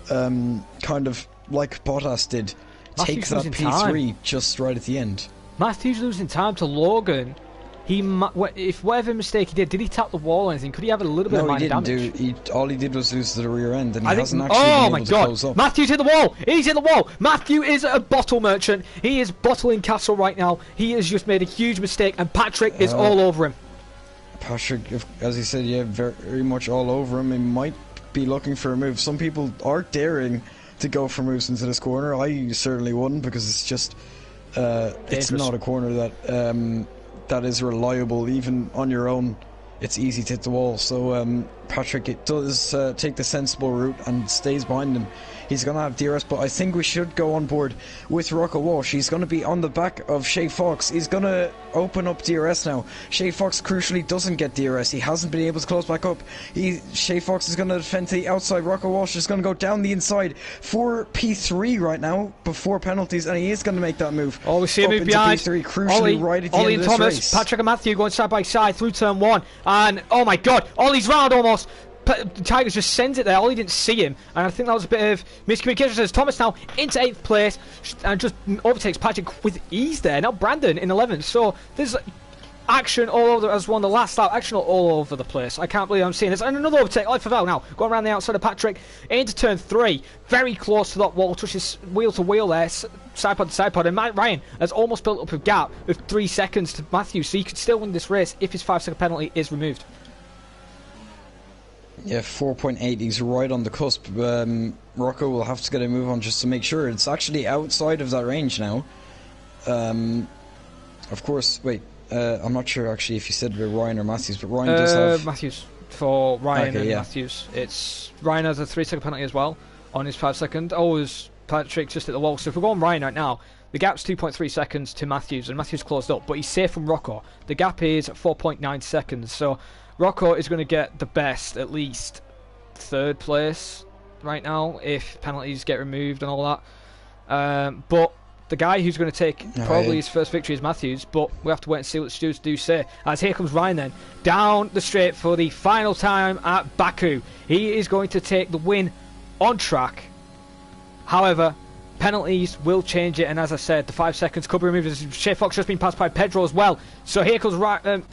[SPEAKER 2] kind of like Bottas did, take that P3 just right at the end.
[SPEAKER 1] Matthews losing time to Logan. If whatever mistake he did he tap the wall or anything? Could he have a little bit of minor damage?
[SPEAKER 2] All he did was lose to the rear end, and he hasn't actually been able to close up.
[SPEAKER 1] Matthew's hit the wall! He's hit the wall! Matthew is a bottle merchant. He is bottling Castle right now. He has just made a huge mistake, and Patrick is all over him.
[SPEAKER 2] Patrick, as he said, yeah, very much all over him. He might be looking for a move. Some people are daring to go for moves into this corner. I certainly wouldn't, because it's just it's not a corner that that is reliable. Even on your own, it's easy to hit the wall. So Patrick does take the sensible route and stays behind him. He's going to have DRS, but I think we should go on board with Rocco Walsh. He's going to be on the back of Shea Fox. He's going to open up DRS now. Shea Fox crucially doesn't get DRS. He hasn't been able to close back up. Shea Fox is going to defend to the outside. Rocco Walsh is going to go down the inside for P3 right now before penalties, and he is going to make that move.
[SPEAKER 1] Oh, we see him move behind.
[SPEAKER 2] P3, crucially right at the end of this
[SPEAKER 1] Thomas,
[SPEAKER 2] race.
[SPEAKER 1] Patrick and Matthew going side by side through turn 1, and oh my god, Ollie's round almost. Tigers just sends it there. Ollie didn't see him, and I think that was a bit of miscommunication. Says Thomas now into 8th place and just overtakes Patrick with ease there. Now Brandon in 11th. So there's action all over, as one the last lap, action all over the place. I can't believe I'm seeing this. And another overtake, Ollie Favell now going around the outside of Patrick into turn 3, very close to that wall, touches wheel to wheel there, side pod to side pod, and Ryan has almost built up a gap of 3 seconds to Matthew, so he could still win this race if his 5-second penalty is removed.
[SPEAKER 2] Yeah, 4.8, he's right on the cusp. Rocco will have to get a move on just to make sure. It's actually outside of that range now. Of course, wait, I'm not sure actually if you said Ryan or Matthews, but Ryan does have...
[SPEAKER 1] Matthews for Ryan and
[SPEAKER 2] yeah.
[SPEAKER 1] Matthews. It's Ryan has a 3-second penalty as well on his 5-second. Is Patrick just at the wall. So if we're going Ryan right now, the gap's 2.3 seconds to Matthews, and Matthews closed up, but he's safe from Rocco. The gap is 4.9 seconds, so Rocco is going to get the best, at least 3rd place right now, if penalties get removed and all that. But The guy who's going to take probably his first victory is Matthews, but we have to wait and see what the stewards do say. As here comes Ryan then, down the straight for the final time at Baku. He is going to take the win on track. However, penalties will change it, and as I said, the 5 seconds could be removed. Shea Fox just been passed by Pedro as well. So here comes Ryan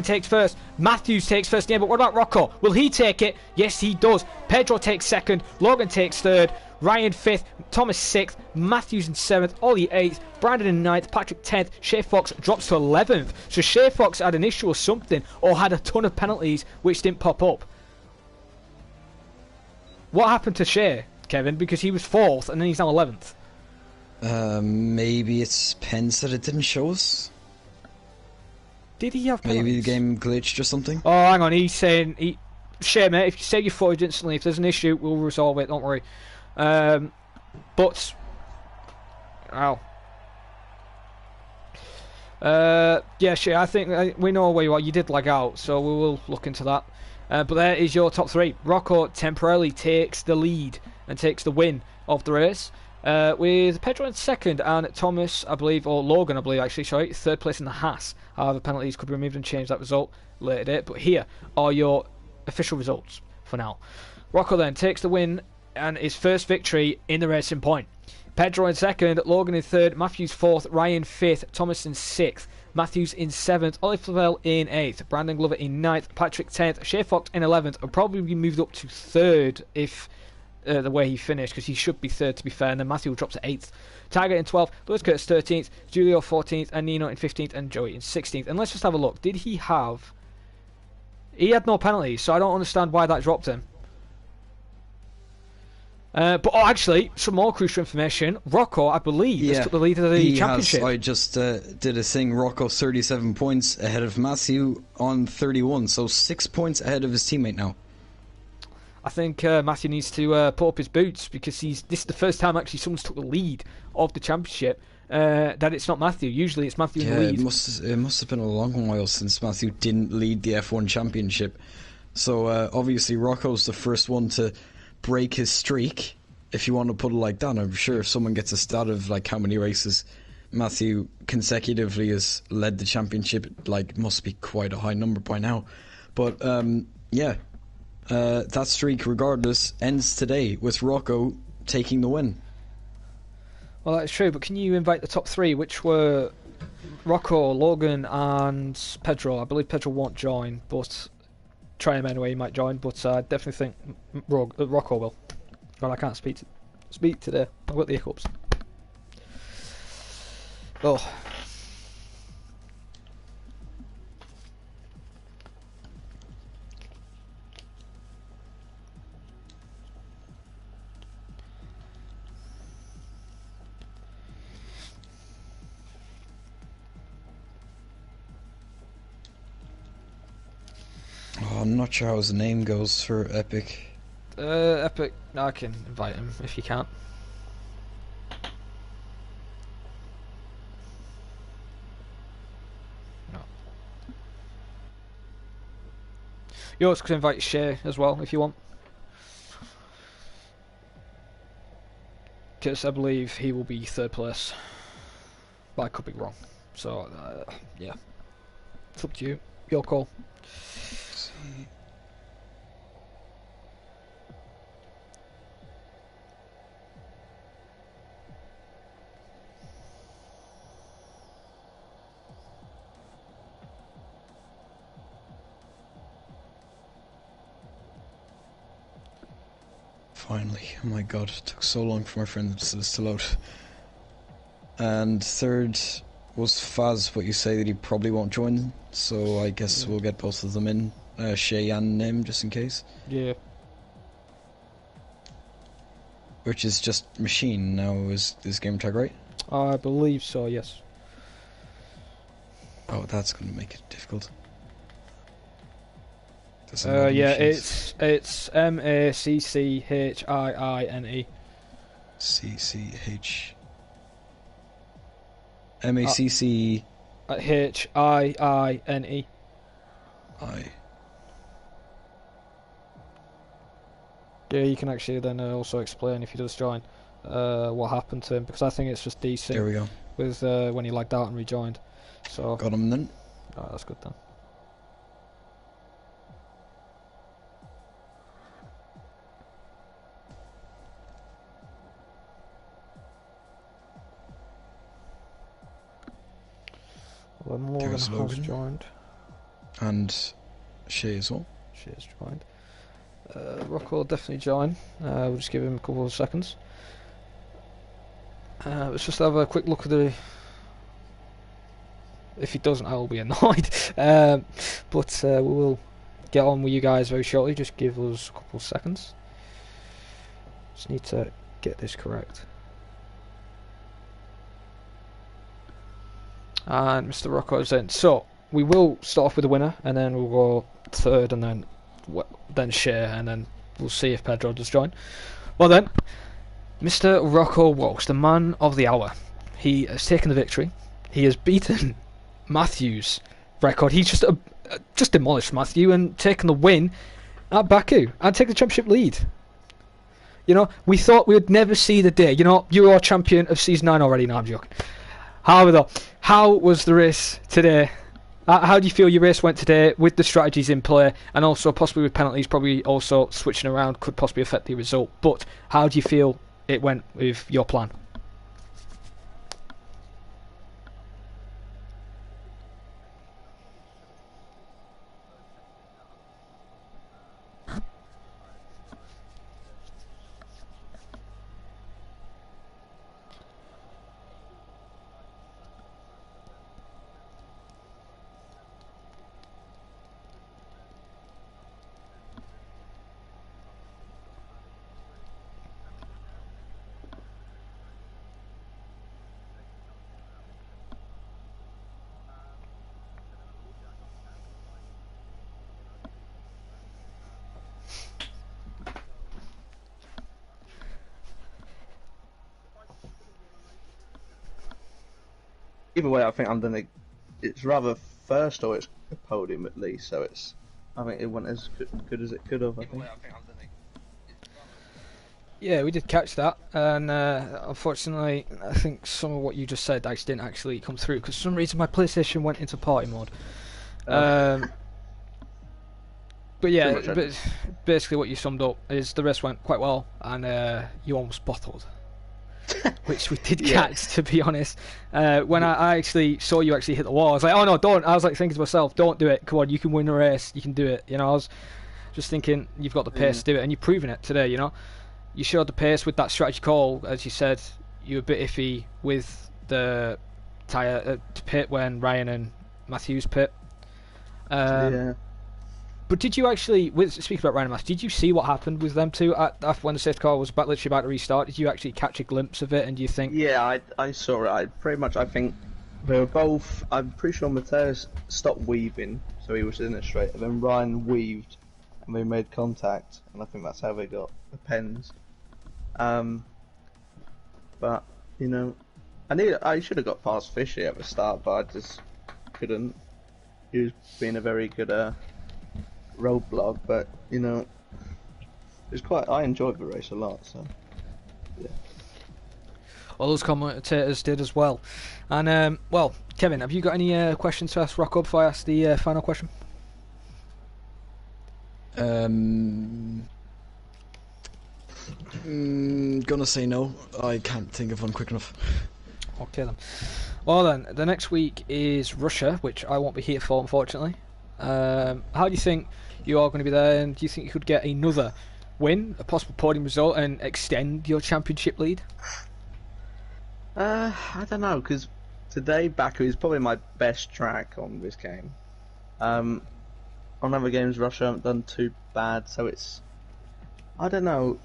[SPEAKER 1] takes first. Matthews takes first. Yeah, but what about Rocco? Will he take it? Yes, he does. Pedro takes second. Logan takes third. Ryan 5th. Thomas 6th. Matthews in 7th. Ollie 8th. Brandon in 9th. Patrick 10th. Shea Fox drops to 11th. So Shea Fox had an issue or something, or had a ton of penalties which didn't pop up. What happened to Shea, Kevin? Because he was 4th and then he's now 11th.
[SPEAKER 2] Maybe it's pens that it didn't show us.
[SPEAKER 1] Did he have penalties?
[SPEAKER 2] Maybe the game glitched or something.
[SPEAKER 1] Oh, hang on. He's saying... Shea, mate, if you save your footage instantly, if there's an issue, we'll resolve it. Don't worry. But... Ow. Yeah, Shea, I think we know where you are. You did lag out, so we will look into that. But there is your top 3. Rocco temporarily takes the lead and takes the win of the race. With Pedro in 2nd and Thomas, I believe, or Logan, I believe, actually, sorry, 3rd place in the Haas. However, penalties could be removed and change that result later date. But here are your official results for now. Rocco then takes the win and his first victory in the Racing Point. Pedro in 2nd, Logan in 3rd, Matthews 4th, Ryan 5th, Thomas in 6th, Matthews in 7th, Ollie Flavel in 8th, Brandon Glover in 9th, Patrick 10th, Shea Fox in 11th, and probably be moved up to 3rd if the way he finished, because he should be 3rd to be fair, and then Matthew will drop to 8th. Tiger in 12th, Lewis Curtis 13th, Julio 14th, and Nino in 15th, and Joey in 16th. And let's just have a look. Did he have... He had no penalties, so I don't understand why that dropped him. But actually, some more crucial information. Rocco, I believe, has took the lead of the championship.
[SPEAKER 2] I just did a thing. Rocco 37 points ahead of Matthew on 31, so 6 points ahead of his teammate now.
[SPEAKER 1] I think Matthew needs to put up his boots, because this is the first time actually someone's took the lead of the championship. That it's not Matthew. Usually it's Matthew in the lead.
[SPEAKER 2] It must have been a long while since Matthew didn't lead the F1 championship. So obviously Rocco's the first one to break his streak, if you want to put it like that. I'm sure if someone gets a stat of like how many races Matthew consecutively has led the championship, like, must be quite a high number by now. But that streak regardless ends today with Rocco taking the win.
[SPEAKER 1] Well, that's true, but can you invite the top 3, which were Rocco, Logan and Pedro? I believe Pedro won't join, but try him anyway, he might join, but I definitely think Rocco will. God, I can't speak today. I've got the hiccups. Oh.
[SPEAKER 2] I'm not sure how his name goes for Epic.
[SPEAKER 1] Epic, I can invite him if you can't. No. You also can invite Shea as well if you want. Because I believe he will be 3rd place. But I could be wrong. So, yeah. It's up to you. Your call.
[SPEAKER 2] Finally. Oh my god, it took so long for my friend to load. And 3rd was Faz, but you say that he probably won't join, so I guess we'll get both of them in, Shea and Nim, just in case.
[SPEAKER 1] Yeah.
[SPEAKER 2] Which is just machine now, is game tag right?
[SPEAKER 1] I believe so, yes.
[SPEAKER 2] Oh, that's going to make it difficult.
[SPEAKER 1] Yeah, it's MACCHIINE.
[SPEAKER 2] CCH MACC
[SPEAKER 1] HIINE. Yeah, you can actually then also explain if he does join. what happened to him, because I think it's just desync.
[SPEAKER 2] There we go.
[SPEAKER 1] With when he lagged out and rejoined. So
[SPEAKER 2] got him then.
[SPEAKER 1] Alright, that's good then. Well, Morgan has joined.
[SPEAKER 2] And Shay as well.
[SPEAKER 1] She has joined. Rocco will definitely join. We'll just give him a couple of seconds. Let's just have a quick look at the... If he doesn't, I will be annoyed. But we will get on with you guys very shortly. Just give us a couple of seconds. Just need to get this correct. And Mr. Rocco is in. So we will start off with the winner, and then we'll go third, and then share, and then we'll see if Pedro does join. Well then, Mr. Rocco Walsh, the man of the hour. He has taken the victory. He has beaten Matthew's record. He's just demolished Matthew and taken the win at Baku and taken the championship lead. You know, we thought we would never see the day. You know, you're our champion of season 9 already. No, I'm joking. However, how was the race today? How do you feel your race went today with the strategies in play, and also possibly with penalties, probably also switching around could possibly affect the result? But how do you feel it went with your plan?
[SPEAKER 3] Either way, I think I'm gonna. It's rather first, or it's a podium at least. So it's. I think it went as good as it could have. I think.
[SPEAKER 1] Yeah, we did catch that, and unfortunately, I think some of what you just said didn't actually come through, because for some reason my PlayStation went into party mode. But yeah, basically what you summed up is the race went quite well, and you almost bottled. Which we did catch, to be honest. When I actually saw you actually hit the wall, I was like, oh no, don't. I was like thinking to myself, don't do it. Come on, you can win the race. You can do it. You know, I was just thinking, you've got the pace to do it, and you're proving it today, you know. You showed the pace with that strategy call. As you said, you were a bit iffy with the tyre pit when Ryan and Matthews pit.
[SPEAKER 3] Yeah.
[SPEAKER 1] But did you actually, speaking about Ryan and Matthews, did you see what happened with them two after when the safety car was literally about to restart? Did you actually catch a glimpse of it, and do you think...
[SPEAKER 3] Yeah, I saw it. I think they were both... I'm pretty sure Mateus stopped weaving, so he was in it straight, and then Ryan weaved, and they made contact, and I think that's how they got the pens. But, you know, I should have got past Fishy at the start, but I just couldn't. He was being a very good roadblock, but, you know, it was quite... I enjoyed the race a lot, so, yeah.
[SPEAKER 1] All those commentators did as well. And, well, Kevin, have you got any questions to ask Rocco before I ask the final question?
[SPEAKER 2] Gonna say no. I can't think of one quick enough.
[SPEAKER 1] Okay then. Well then, the next week is Russia, which I won't be here for, unfortunately. How do you think you are going to be there, and do you think you could get another win, a possible podium result, and extend your championship lead?
[SPEAKER 3] I don't know, because today Baku is probably my best track on this game. On other games, Russia haven't done too bad, so it's... I don't know.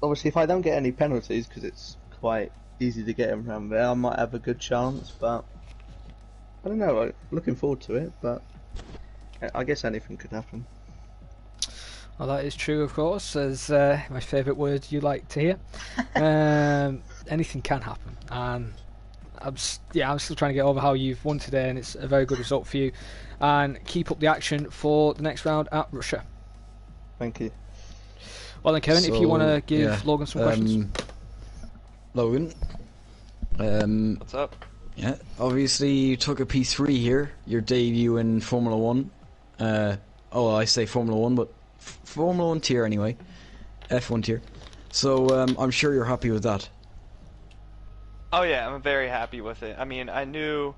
[SPEAKER 3] Obviously, if I don't get any penalties, because it's quite easy to get them around there, I might have a good chance, but... I don't know, I'm looking forward to it, but... I guess anything could happen.
[SPEAKER 1] Well, that is true, of course, as my favourite word you like to hear. Anything can happen, and I'm still trying to get over how you've won today, and it's a very good result for you. And keep up the action for the next round at Russia.
[SPEAKER 3] Thank you.
[SPEAKER 1] Well then, Kevin, if you want to give Logan some questions.
[SPEAKER 2] Logan.
[SPEAKER 4] What's up?
[SPEAKER 2] Yeah, obviously you took a P3 here, your debut in Formula 1. I say Formula 1, but Formula 1 tier anyway. F1 tier. So I'm sure you're happy with that.
[SPEAKER 4] Oh yeah, I'm very happy with it. I mean, I knew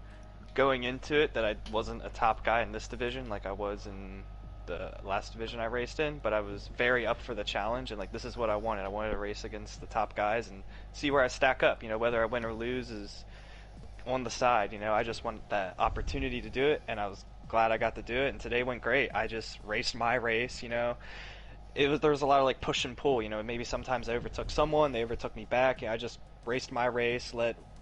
[SPEAKER 4] going into it that I wasn't a top guy in this division like I was in the last division I raced in, but I was very up for the challenge, and like this is what I wanted. I wanted to race against the top guys and see where I stack up. You know, whether I win or lose is on the side. You know, I just want that opportunity to do it, and I was glad I got to do it. And today went great. I just raced my race. You know, there was a lot of like push and pull. You know, maybe sometimes I overtook someone, they overtook me back. You know, I just raced my race,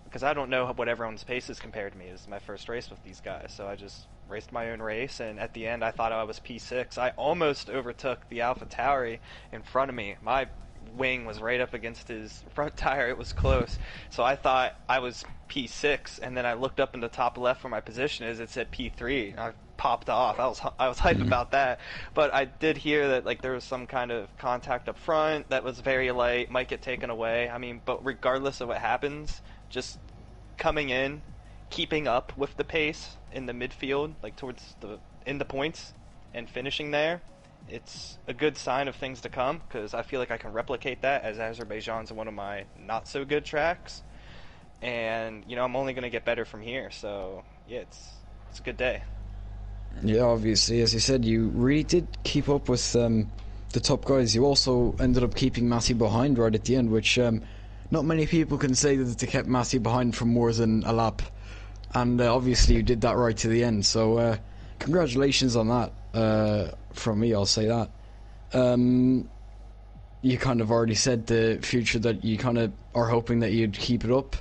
[SPEAKER 4] because I don't know what everyone's pace is compared to me. This is my first race with these guys, so I just raced my own race, and at the end I thought I was P6. I almost overtook the Alpha Tauri in front of me. My wing was right up against his front tire. It was close, so I thought I was P6, and then I looked up in the top left where my position is. It said P3. I popped off. I was hype about that, but I did hear that like there was some kind of contact up front that was very light, might get taken away. I mean, but regardless of what happens, just coming in, keeping up with the pace in the midfield, like in the points, and finishing there, it's a good sign of things to come, because I feel like I can replicate that, as Azerbaijan's one of my not so good tracks, and you know I'm only going to get better from here. So yeah, it's a good day.
[SPEAKER 2] Yeah, obviously, as you said, you really did keep up with the top guys. You also ended up keeping Matty behind right at the end, which not many people can say that they kept Matty behind for more than a lap. And obviously you did that right to the end, so congratulations on that. From me, I'll say that. You kind of already said the future that you kind of are hoping that you'd keep it up.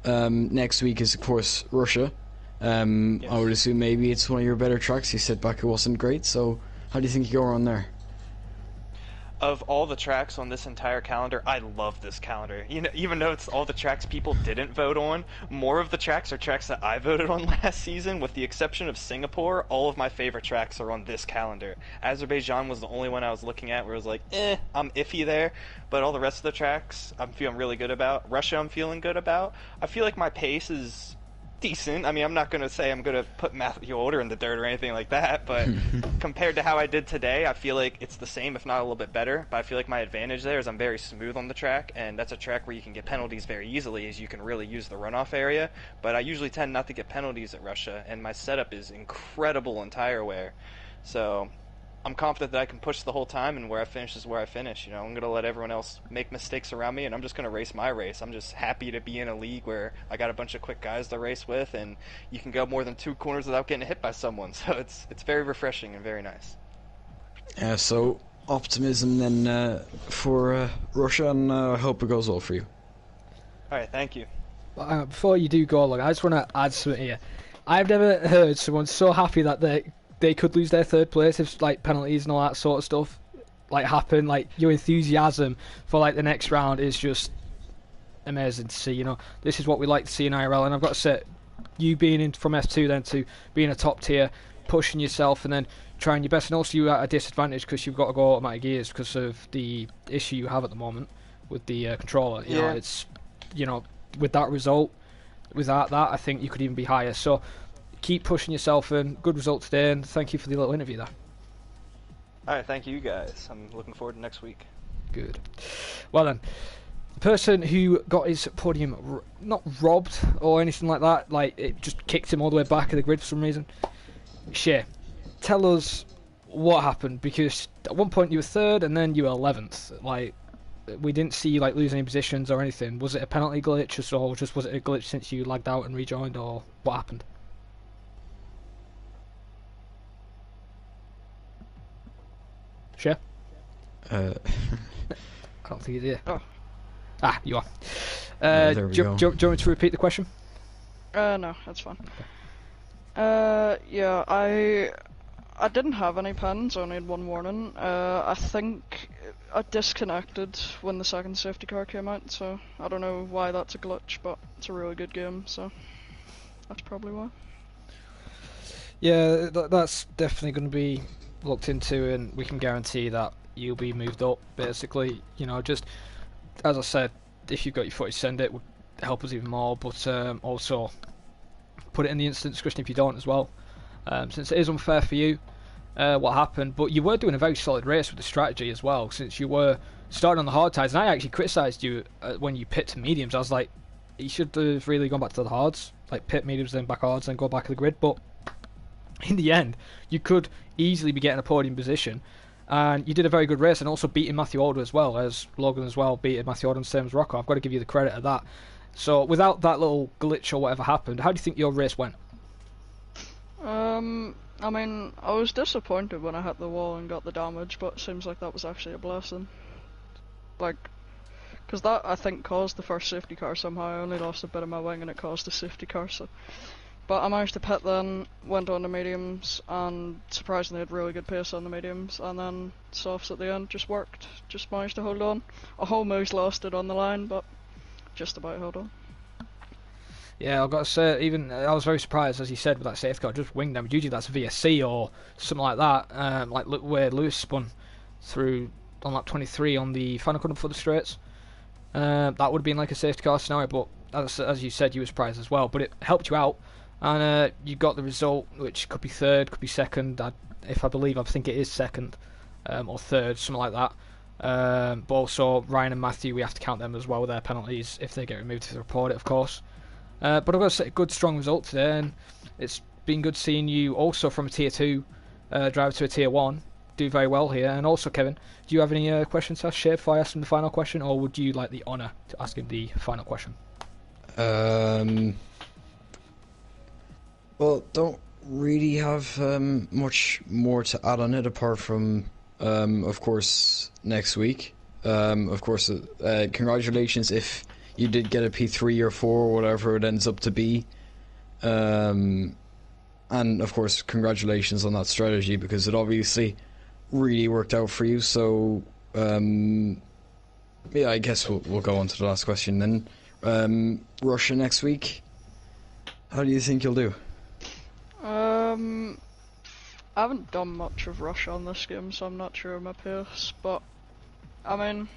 [SPEAKER 2] Next week is, of course, Russia. Yes. I would assume maybe it's one of your better tracks. You said Baku wasn't great, so how do you think you go around there?
[SPEAKER 4] Of all the tracks on this entire calendar, I love this calendar. You know, even though it's all the tracks people didn't vote on, more of the tracks are tracks that I voted on last season, with the exception of Singapore. All of my favorite tracks are on this calendar. Azerbaijan was the only one I was looking at where I was like, I'm iffy there. But all the rest of the tracks I'm feeling really good about. Russia I'm feeling good about. I feel like my pace is decent. I mean, I'm not going to say I'm going to put Matthew Older in the dirt or anything like that, but compared to how I did today, I feel like it's the same, if not a little bit better. But I feel like my advantage there is I'm very smooth on the track, and that's a track where you can get penalties very easily, as you can really use the runoff area. But I usually tend not to get penalties at Russia, and my setup is incredible in tire wear. So I'm confident that I can push the whole time, and where I finish is where I finish. You know, I'm going to let everyone else make mistakes around me, and I'm just going to race my race. I'm just happy to be in a league where I got a bunch of quick guys to race with, and you can go more than 2 corners without getting hit by someone. So it's very refreshing and very nice.
[SPEAKER 2] Yeah, so optimism then for Russia, and I hope it goes well for you.
[SPEAKER 4] All right, thank you.
[SPEAKER 1] Before you do go, look, I just want to add something here. I've never heard someone so happy that they could lose their third place if like penalties and all that sort of stuff like happen. Like your enthusiasm for like the next round is just amazing to see. You know, this is what we like to see in IRL, and I've got to say, you being in from F2 then to being a top tier, pushing yourself and then trying your best, and also you're at a disadvantage because you've got to go automatic gears because of the issue you have at the moment with the controller. You know, it's, you know, with that result, without that, I think you could even be higher. So keep pushing yourself, and good result today, and thank you for the little interview there.
[SPEAKER 4] Alright, thank you guys. I'm looking forward to next week.
[SPEAKER 1] Good. Well then, the person who got his podium not robbed or anything like that, like it just kicked him all the way back of the grid for some reason. Shay, tell us what happened, because at one point you were third and then you were 11th. Like, we didn't see you like lose any positions or anything. Was it a penalty glitch, or just was it a glitch since you lagged out and rejoined, or what happened? Sure. I don't think he's here.
[SPEAKER 5] Oh.
[SPEAKER 1] Ah, you are.
[SPEAKER 2] There we go.
[SPEAKER 1] Do you want me to repeat the question?
[SPEAKER 5] No, that's fine. Yeah, I didn't have any pens, I only had one warning. I think I disconnected when the second safety car came out, so I don't know why that's a glitch, but it's a really good game, so that's probably why.
[SPEAKER 1] Yeah, that's definitely going to be looked into, and we can guarantee that you'll be moved up, basically. You know, just as I said, if you've got your footage, send it. Would help us even more. But also put it in the instant discussion if you don't as well, since it is unfair for you what happened. But you were doing a very solid race with the strategy as well, since you were starting on the hard tyres. And I actually criticised you when you pit to mediums. I was like, you should have really gone back to the hards, like pit mediums, then back hards, then go back to the grid. But in the end, you could easily be getting a podium position, and you did a very good race, and also beating Matthew Alder as well, as Logan as well beating Matthew Alder, same as Rocco. I've got to give you the credit of that. So without that little glitch or whatever happened, how do you think your race went?
[SPEAKER 5] I mean, I was disappointed when I hit the wall and got the damage, but it seems like that was actually a blessing. Like, because that, I think, caused the first safety car somehow. I only lost a bit of my wing and it caused the safety car, so... But I managed to pit then, went on the mediums, and surprisingly had really good pace on the mediums, and then softs at the end just worked. Just managed to hold on. I almost lost it on the line, but just about held on.
[SPEAKER 1] Yeah, I've got to say, even I was very surprised, as you said, with that safety car, just wing damage. Usually that's a VSC or something like that, like where Lewis spun through on lap 23 on the final cut for the straights. That would have been like a safety car scenario, but as you said, you were surprised as well. But it helped you out, and you got the result, which could be third, could be second. If I believe, I think it is second or third, something like that. But also Ryan and Matthew, we have to count them as well with their penalties if they get removed if they report it, of course. But I've got to say, a good strong result today, and it's been good seeing you also from a tier 2 driver to a tier 1 do very well here. And also, Kevin, do you have any questions to ask Shea before I ask him the final question, or would you like the honour to ask him the final question?
[SPEAKER 2] Well, don't really have much more to add on it apart from, of course, next week. Of course, congratulations if you did get a P3 or 4 or whatever it ends up to be. And of course, congratulations on that strategy, because it obviously really worked out for you. So, yeah, I guess we'll go on to the last question then. Russia next week. How do you think you'll do?
[SPEAKER 5] I haven't done much of Russia on this game, so I'm not sure of my pace, but I mean,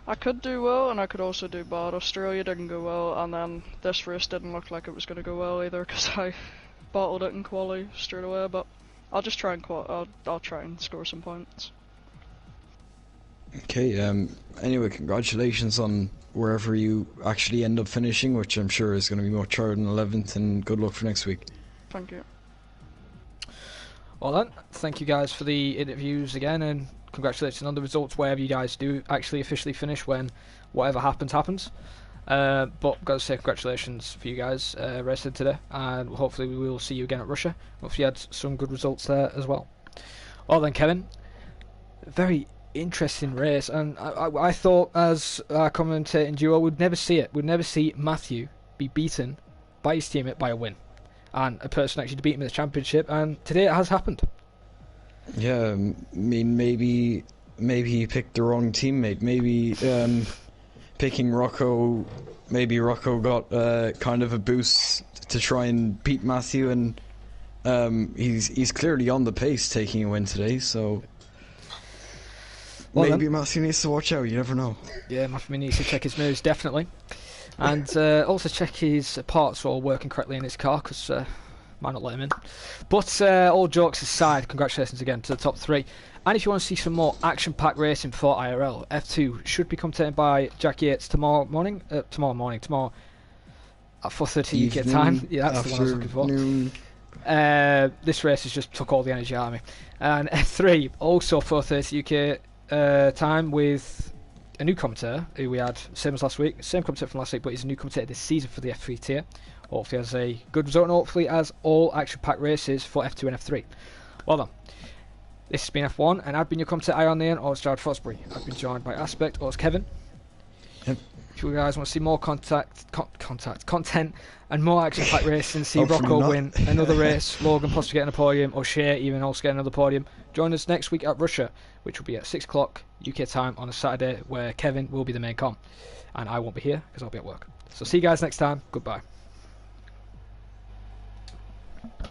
[SPEAKER 5] I could do well, and I could also do bad. Australia didn't go well, and then this race didn't look like it was going to go well either, because I bottled it in quali straight away, but I'll just try and I'll try and score some points.
[SPEAKER 2] Okay, anyway, congratulations on wherever you actually end up finishing, which I'm sure is going to be much harder than 11th, and good luck for next week.
[SPEAKER 5] Thank you.
[SPEAKER 1] Well then, thank you guys for the interviews again, and congratulations on the results wherever you guys do actually officially finish, when whatever happens. But I've got to say congratulations for you guys racing today, and hopefully we will see you again at Russia. Hopefully you had some good results there as well. Well then, Kevin, very interesting race, and I thought as our commentating duo we'd never see it. We'd never see Matthew be beaten by his teammate by a win, and a person actually to beat him in the championship, and today it has happened.
[SPEAKER 2] Yeah, I mean, maybe he picked the wrong teammate. Maybe picking Rocco, maybe Rocco got kind of a boost to try and beat Matthew, and he's clearly on the pace taking a win today, so well, maybe then, Matthew needs to watch out, you never know. Yeah,
[SPEAKER 1] Matthew needs to check his moves, definitely. And also check his parts are all working correctly in his car, because might not let him in. But all jokes aside, congratulations again to the top 3. And if you want to see some more action-packed racing for IRL, F2 should be commentated by Jack Yates tomorrow at 4:30 UK time. Yeah, that's the one I was looking for. This race has just took all the energy out of me. And F3 also 4:30 UK time with a new commentator who we had same as last week, same commentator from last week, but he's a new commentator this season for the F3 tier. Hopefully has a good result, and hopefully has all action-packed races for F2 and F3. Well done. This has been F1, and I've been your commentator, Iron Neon, or Jared Fosbury. I've been joined by Aspect, or Kevin.
[SPEAKER 2] Yep.
[SPEAKER 1] If you guys want to see more content, and more action-packed racing, see Rocco win another race, Logan possibly getting a podium, or Shea even also getting another podium, join us next week at Russia, which will be at 6 o'clock UK time on a Saturday, where Kevin will be the main com, and I won't be here because I'll be at work. So see you guys next time. Goodbye.